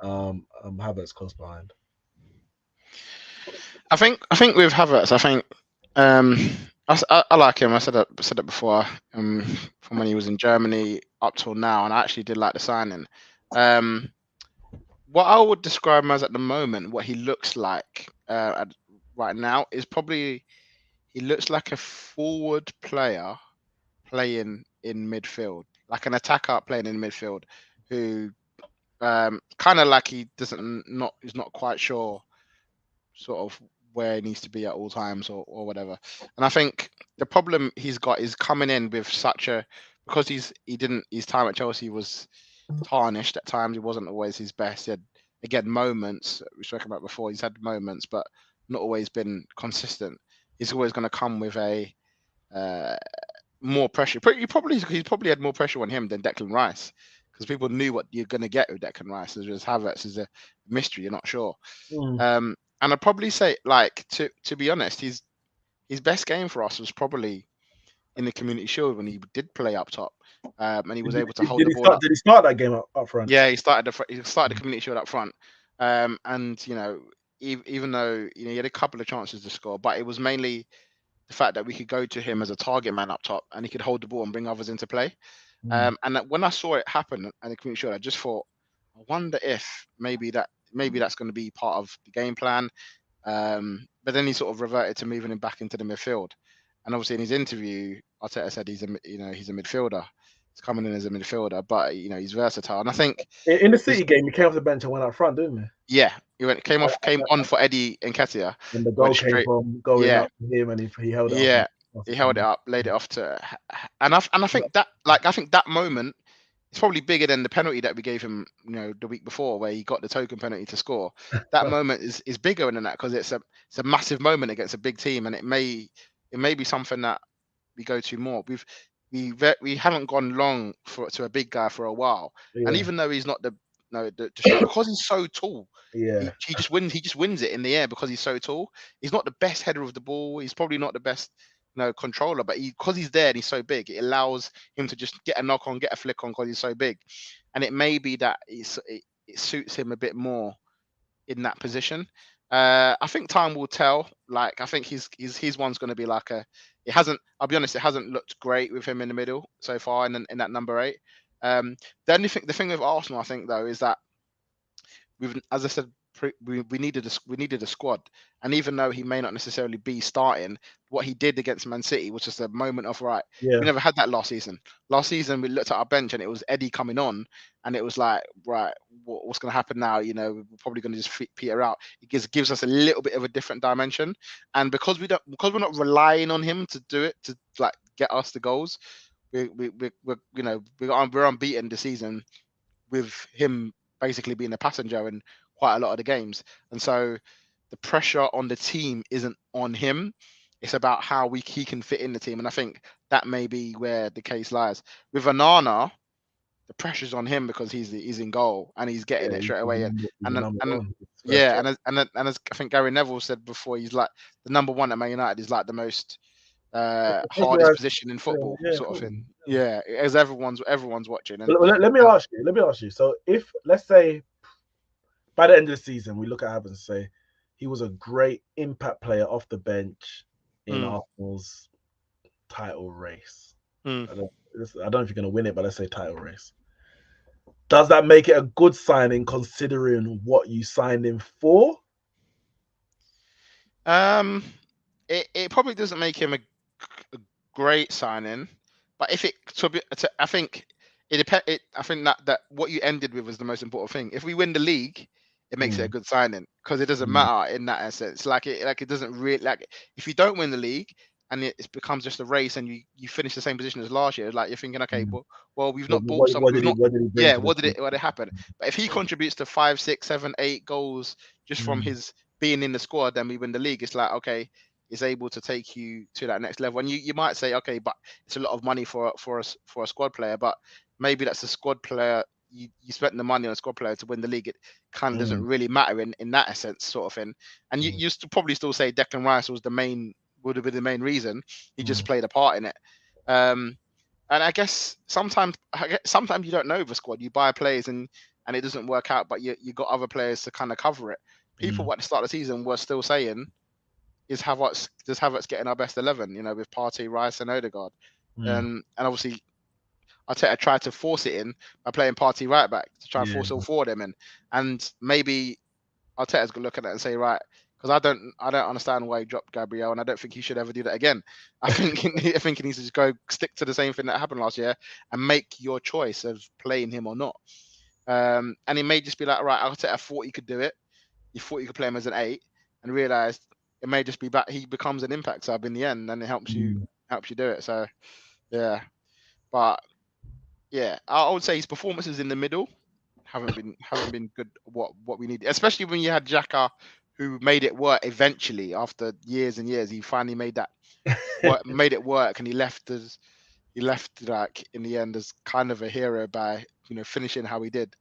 Havertz close behind. I think with Havertz, I like him. I said it before. From when he was in Germany up till now, and I actually did like the signing. What I would describe him as at the moment, what he looks like right now, is probably he looks like a forward player playing in midfield, like an attacker playing in midfield, who kind of like he's not quite sure sort of where he needs to be at all times or whatever. And I think the problem he's got is coming in with because his time at Chelsea was tarnished at times. It wasn't always his best. He had, again, moments we spoke about before. He's had moments, but not always been consistent. He's always going to come with a more pressure. He probably had more pressure on him than Declan Rice, because people knew what you're going to get with Declan Rice. As Havertz is a mystery. You're not sure. And I'd probably say, like, to be honest, his best game for us was probably in the Community Shield when he did play up top, and he was able to hold the ball up. Did he start that game up front? Yeah, he started the Community Shield up front, and even though he had a couple of chances to score, but it was mainly the fact that we could go to him as a target man up top, and he could hold the ball and bring others into play. And that when I saw it happen at the Community Shield, I just thought, I wonder if maybe that's going to be part of the game plan. But then he sort of reverted to moving him back into the midfield. And obviously in his interview, Arteta said he's a midfielder. He's coming in as a midfielder, but he's versatile. And I think In the City game, he came off the bench and went up front, didn't he? yeah, came on for Eddie Nketiah. And the Went goal came straight. from going Yeah, up to him, and he held it yeah. up. He held it up, laid it off to, and I think that moment is probably bigger than the penalty that we gave him, the week before, where he got the token penalty to score. That moment is bigger than that because it's a massive moment against a big team, and it may be something that we go to more. We haven't gone long to a big guy for a while, and even though he's not the because he's so tall, Yeah. he just wins. He just wins it in the air because he's so tall. He's not the best header of the ball. He's probably not the best controller, but because he's there and he's so big, it allows him to just get a knock on, get a flick on because he's so big, and it may be that it suits him a bit more in that position. I think time will tell. Like I think his one's going to be like it hasn't. I'll be honest, it hasn't looked great with him in the middle so far in that number 8. The thing with Arsenal, I think though, is that as I said, we needed a squad, and even though he may not necessarily be starting, what he did against Man City was just a moment of right. Yeah. We never had that last season. Last season we looked at our bench and it was Eddie coming on, and it was like, right, what's going to happen now? We're probably going to just peter out. It gives us a little bit of a different dimension, and because we're not relying on him to do it to like get us the goals, we're unbeaten this season with him basically being a passenger in quite a lot of the games. And so the pressure on the team isn't on him. It's about how he can fit in the team. And I think that may be where the case lies. With Onana, the pressure's on him because he's in goal and he's getting it straight away. And as I think Gary Neville said before, he's like the number 1 at Man United is like the most hardest position in football, sort of thing. Yeah, as everyone's watching. And let me ask you. So if let's say by the end of the season we look at Havertz and say he was a great impact player off the bench in Arsenal's title race. I don't know if you're going to win it, but let's say title race. Does that make it a good signing considering what you signed him for? It probably doesn't make him a great signing, but if I think it depends. I think that what you ended with was the most important thing. If we win the league, it makes it a good signing because it doesn't matter in that essence. Like it doesn't really like if you don't win the league and it becomes just a race and you finish the same position as last year, like you're thinking, okay, well we've not bought some. What did it happen? But if he contributes to 5, 6, 7, 8 goals just from his being in the squad, then we win the league. It's like okay, is able to take you to that next level. And you might say, okay, but it's a lot of money for a squad player, but maybe that's a squad player. You spent the money on a squad player to win the league. It kind of doesn't really matter in that essence, sort of thing. And you probably still say Declan Rice would have been the main reason. He just played a part in it. And I guess sometimes you don't know the squad. You buy players and it doesn't work out, but you got other players to kind of cover it. People at the start of the season were still saying, is Havertz getting our best 11, with Partey, Rice and Odegaard. And obviously Arteta tried to force it in by playing Partey right back to try and force all 4 of them in. And maybe Arteta's going to look at that and say, right, because I don't understand why he dropped Gabriel, and I don't think he should ever do that again. I think he needs to just go stick to the same thing that happened last year and make your choice of playing him or not. And it may just be like, right, Arteta thought he could do it. He thought you could play him as an 8 and realised it may just be back. He becomes an impact sub in the end, and it helps you do it. So, yeah, but yeah, I would say his performances in the middle haven't been good. What we need, especially when you had Xhaka, who made it work eventually after years and years. He finally made that made it work, and he left like in the end as kind of a hero by finishing how he did.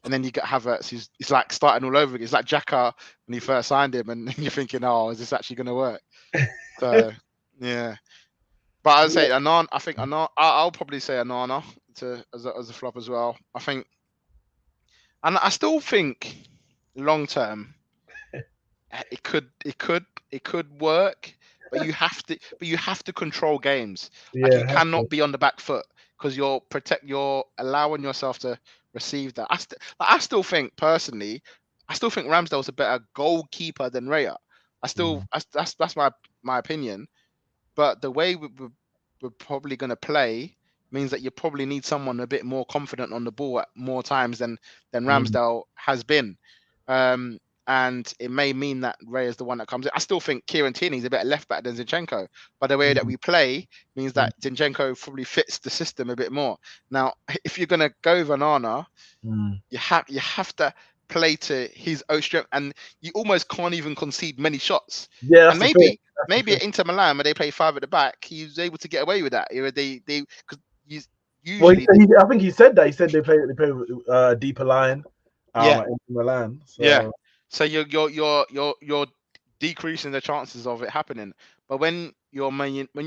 And then you get Havertz, who's like starting all over again. It's like Xhaka when he first signed him, and you're thinking, oh, is this actually going to work? So, yeah. But I'd say Onana. I think Onana. I'll probably say Onana as a flop as well. I think, and I still think long term, it could work, but you have to control games. Like you cannot be on the back foot because you're allowing yourself to receive that. I still think personally, Ramsdale's a better goalkeeper than Raya. That's my opinion. But the way we're probably going to play means that you probably need someone a bit more confident on the ball at more times than Ramsdale has been. And it may mean that Ray is the one that comes in. I still think Kieran Tierney's a better left back than Zinchenko. But the way that we play means that Zinchenko probably fits the system a bit more. Now, if you're going to go Vanana, you have to play to his own strength, and you almost can't even concede many shots. Yeah, and maybe at Inter Milan, where they play 5 at the back, he was able to get away with that. They because usually. I think he said that. He said they play with a deeper line. Yeah. At Inter Milan. So. Yeah. So you're decreasing the chances of it happening. But when you're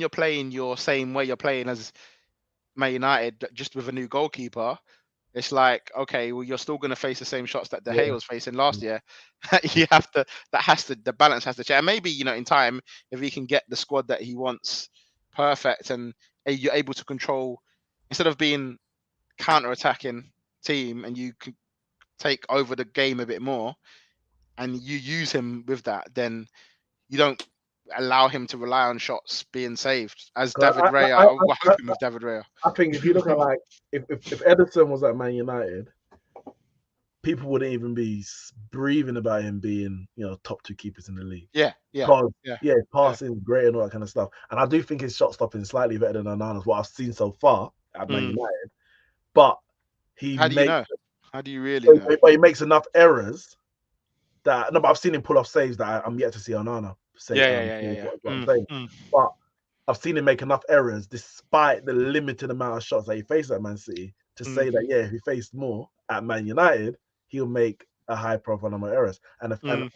playing your same way you're playing as Man United, just with a new goalkeeper, it's like, okay, well, you're still going to face the same shots that De Gea was facing last year. You have to. The balance has to change. And maybe in time, if he can get the squad that he wants perfect, and you're able to control, instead of being counter-attacking team, and you can take over the game a bit more, and you use him with that, then you don't allow him to rely on shots being saved. As David Raya, we're hoping with David Raya. I think if you look at if Ederson was at Man United, people wouldn't even be breathing about him being top 2 keepers in the league. Yeah. Passing great and all that kind of stuff. And I do think his shot stopping is slightly better than Onana's, what I've seen so far at Man United. But how do you know? How do you really know? But he makes enough errors that but I've seen him pull off saves that I'm yet to see Onana say. What I'm saying. But I've seen him make enough errors despite the limited amount of shots that he faced at Man City to say that if he faced more at Man United, he'll make a high profile number of errors. And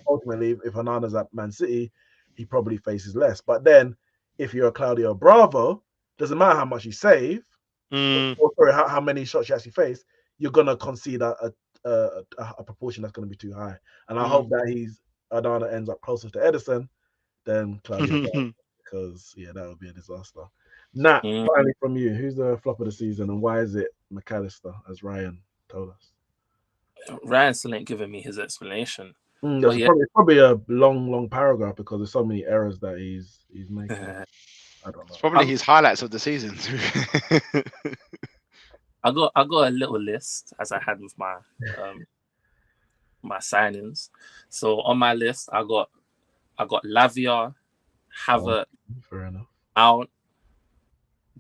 ultimately, if Onana's at Man City, he probably faces less. But then, if you're a Claudio Bravo, doesn't matter how much you save, or how many shots you actually face, you're gonna concede a proportion that's gonna be too high. And I hope that Onana ends up closer to Ederson than Claudio Bravo, because that would be a disaster. Nat, finally from you, who's the flop of the season, and why is it McAllister, as Ryan told us? Ryan still ain't giving me his explanation. It's probably a long paragraph because there's so many errors that he's making. I don't know. It's probably his highlights of the season. I got a little list, as I had with my my signings. So on my list, I got Lavia, Havertz, fair enough, Mount,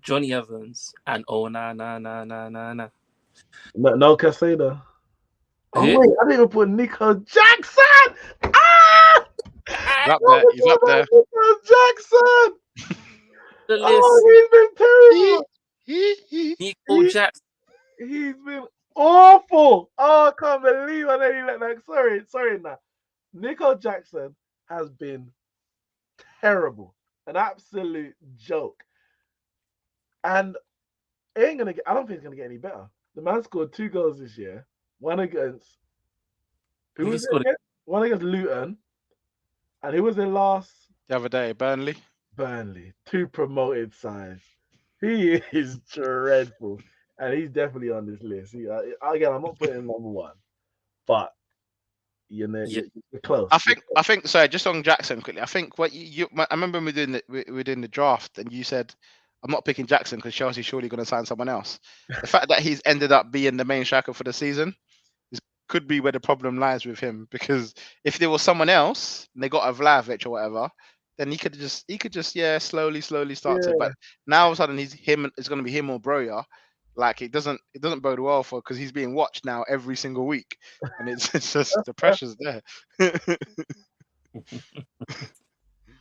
Johnny Evans, and na. No Casado. Oh wait, I didn't even put Nico Jackson. He's up there. Nico Jackson. The list. He's been terrible. Nico Jackson. He's been awful. Oh, I can't believe I let you let that. Sorry, Nat. Nico Jackson has been terrible, an absolute joke, and I don't think it's gonna get any better. The man scored 2 goals this year. One against One against Luton, and who was their last? The other day, Burnley. 2 promoted sides. He is dreadful, and he's definitely on this list. Again, I'm not putting him number 1, but you're close. I think. Sorry, just on Jackson quickly. I think what I remember we were doing the draft, and you said, "I'm not picking Jackson because Chelsea's surely going to sign someone else." The fact that he's ended up being the main striker for the season could be where the problem lies with him. Because if there was someone else and they got a Vlahovic or whatever, then he could just slowly start it. But now all of a sudden it's going to be him or Broja. Like it doesn't bode well for, because he's being watched now every single week, and it's just the pressure's there.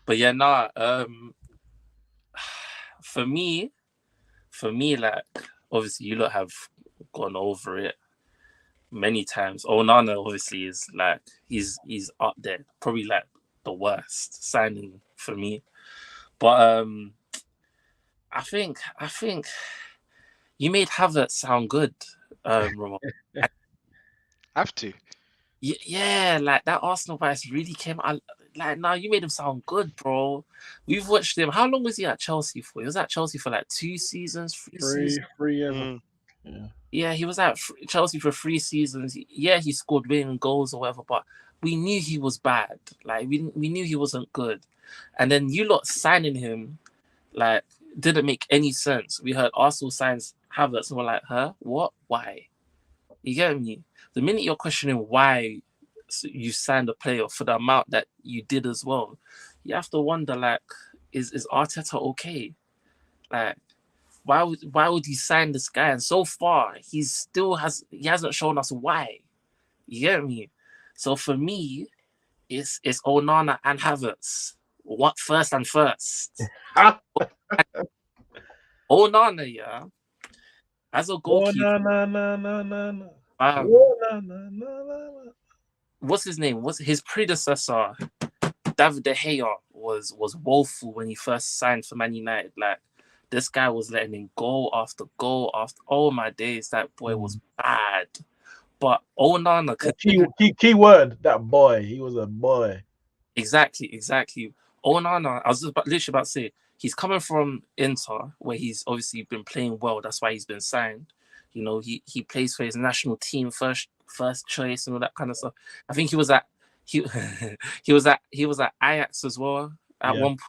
But for me, like obviously you lot have gone over it many times. Onana obviously is like he's up there, probably like the worst signing for me. But I think you made Havertz sound good, Ramon. Have to. Yeah, like that Arsenal bias really came out. Like, now you made him sound good, bro. We've watched him. How long was he at Chelsea for? He was at Chelsea for like 2 seasons, 3 seasons. 3 years. Yeah, he was at Chelsea for 3 seasons. Yeah, he scored winning goals or whatever. But we knew he was bad. Like we knew he wasn't good, and then you lot signing him, like didn't make any sense. We heard Arsenal signs Havertz, and we're like, huh? What? Why? You get me? The minute you're questioning why you signed a player for the amount that you did as well, you have to wonder, like, is Arteta okay? Like, why would you sign this guy? And so far, he hasn't shown us why. You get me? So for me, it's Onana and Havertz. What first and first? Onana, yeah, as a goalkeeper. What's his name? What's his predecessor? David De Gea was woeful when he first signed for Man United. Like, this guy was letting in goal after goal after. Oh my days, that boy was bad. But Onana, key word, that boy. He was a boy. Exactly. Onana, I was just literally about to say, he's coming from Inter, where he's obviously been playing well. That's why he's been signed. You know, he plays for his national team, first choice and all that kind of stuff. I think he was at Ajax as well at one point,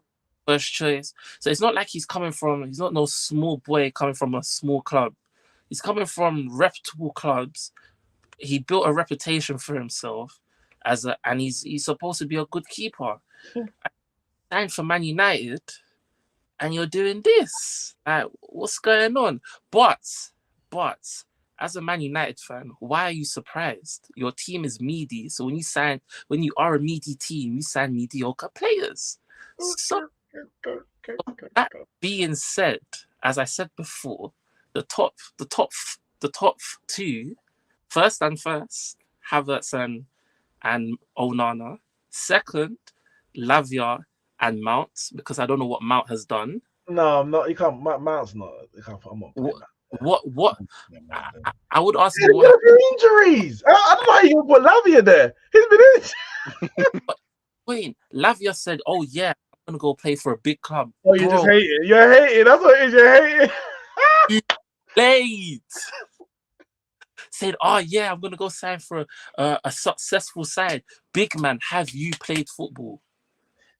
first choice. So it's not like he's not no small boy coming from a small club. He's coming from reputable clubs. He built a reputation for himself and he's supposed to be a good keeper. Signed for Man United, and you're doing this. What's going on? But as a Man United fan, why are you surprised? Your team is meaty, so when you are a meaty team, you sign mediocre players. So that being said, as I said before, the top two, first, Havertz and Onana. Second, Lavia and Mount, because I don't know what Mount has done. No, I'm not. You can't. Mount's not. I'm not. What? I would ask you. What are injuries? I don't know how you put Lavia there. He's been injured. Wait, Lavia said, "Oh yeah, I'm gonna go play for a big club." Oh, you just hate it. You're hating. That's what it is. You're hating. He played. Said, "Oh yeah, I'm gonna go sign for a successful side." Big man, have you played football?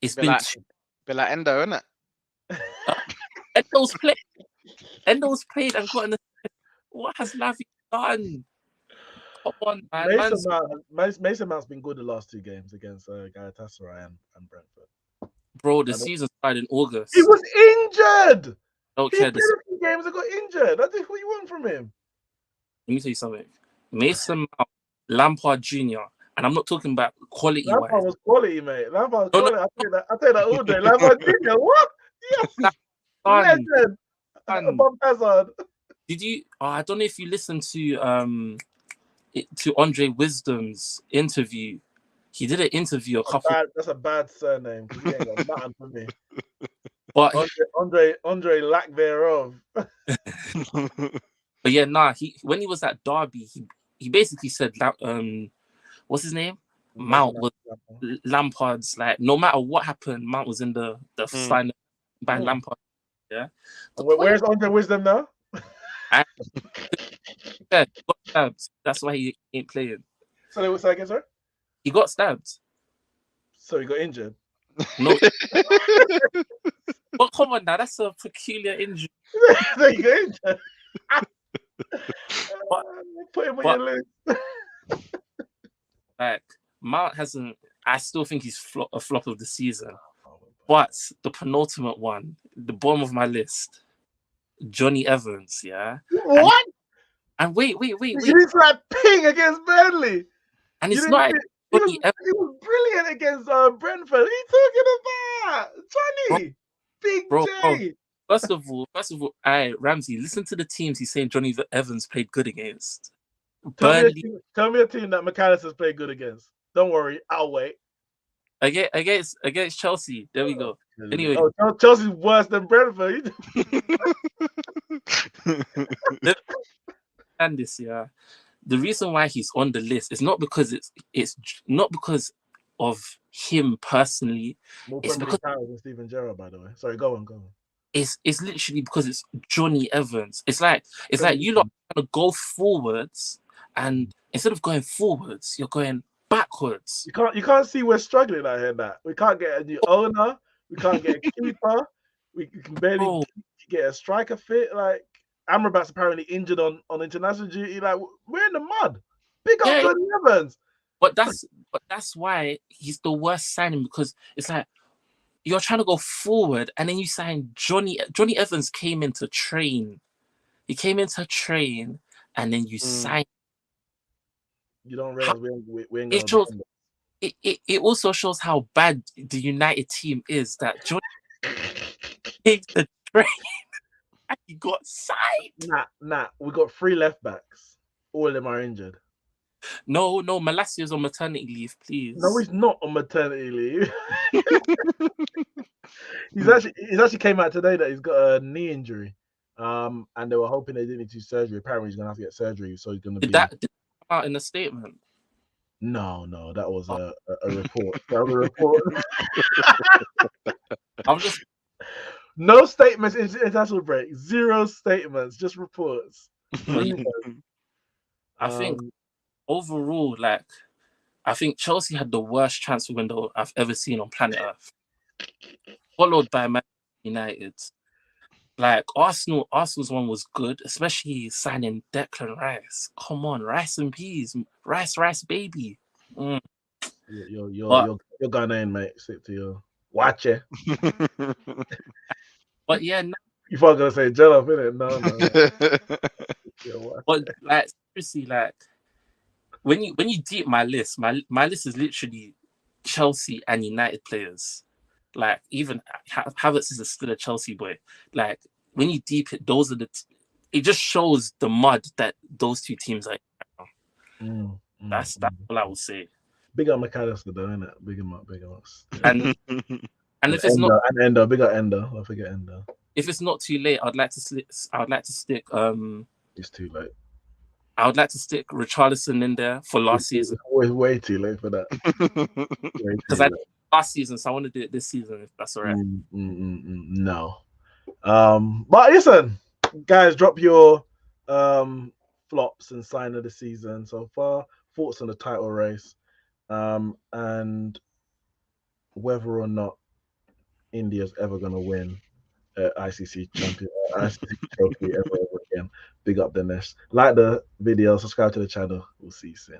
It's been like Endo, isn't it? Endo's played and gotten. What has Lavia done? Come on, man. Mason Mount's been good the last 2 games against Galatasaray and Brentford. Bro, the season started in August. He was injured. Don't care. He played a few games and got injured. That's what you want from him. Let me tell you something. Mason Mount, Lampard Jr., and I'm not talking about quality. Lampard was quality, mate. Lampard was quality. I tell you that all day. Lampard Jr. What? Yes. Legend. Bob Hazard. Did you? I don't know if you listened to Andre Wisdom's interview. He did an interview That's a bad surname. He ain't got nothing for me. But Andre lack thereof. But yeah, when he was at Derby, he basically said that what's his name? Mount was Lampard's, like, no matter what happened, Mount was in the sign by Lampard. Yeah. Where's Andre Wisdom now? Yeah, he got stabbed. That's why he ain't playing. So they were saying, sorry? He got stabbed. So he got injured? No. But come on now, that's a peculiar injury. So he got injured. Put him on your list. Like, Mount hasn't. I still think he's a flop of the season. But the penultimate one, the bottom of my list, Johnny Evans, yeah. What? And wait. He's like ping against Burnley. And it's not. He was brilliant against Brentford. What are you talking about? Johnny, Big J. First of all, Ramsey, listen to the teams he's saying Johnny Evans played good against. Tell me a team that McAllister's played good against. Don't worry, I'll wait. Against Chelsea. There we go. Anyway. Chelsea's worse than Brentford. And this, yeah. The reason why he's on the list is not because it's not because of him personally. It's because of Steven Gerrard, by the way. Sorry, go on. It's literally because it's Johnny Evans. It's like you lot are gonna go forwards, and instead of going forwards, you're going backwards. You can't see we're struggling out here. That we can't get a new owner. We can't get a keeper. We can barely get a striker fit. Like Amrabat's apparently injured on international duty. Like we're in the mud. Big up Johnny Evans. But that's why he's the worst signing, because it's like you're trying to go forward and then you sign Johnny Evans came in to train. He came in to train and then you sign. You don't realize we ain't it gonna shows it also shows how bad the United team is that Johnny came to train and he got signed. Nah. We got 3 left backs. All of them are injured. No, Malacia's on maternity leave, please. No, he's not on maternity leave. He's actually came out today that he's got a knee injury. And they were hoping they didn't need to do surgery. Apparently, he's gonna have to get surgery, so he's gonna be. Did that come out in a statement? No, that was a report. That was a report. I'm just no statements in international break. 0 statements, just reports. I think overall, like, I think Chelsea had the worst transfer window I've ever seen on planet Earth, followed by Man United. Like Arsenal's one was good, especially signing Declan Rice. Come on, rice and peas, rice baby. You're going in, mate. Stick to your watch it. But yeah, you thought gonna say Jello, innit? No. But like seriously, like when you deep my list is literally Chelsea and United players. Like even Havertz is still a Chelsea boy. Like when you deep it, those are it just shows the mud that those two teams are in. That's all I will say. Big up McAllister though, innit? Big him up. And if it's not Endo, big up Endo. Don't forget Endo. If it's not too late, I'd like to stick. It's too late. I would like to stick Richarlison in there for last season. It's way too late for that. Because I did it last season, so I want to do it this season if that's all right. No. But listen, guys, drop your flops and sign of the season so far. Thoughts on the title race, and whether or not India's ever gonna win ICC trophy ever again. Big up Dennis. Like the video, subscribe to the channel. We'll see you soon.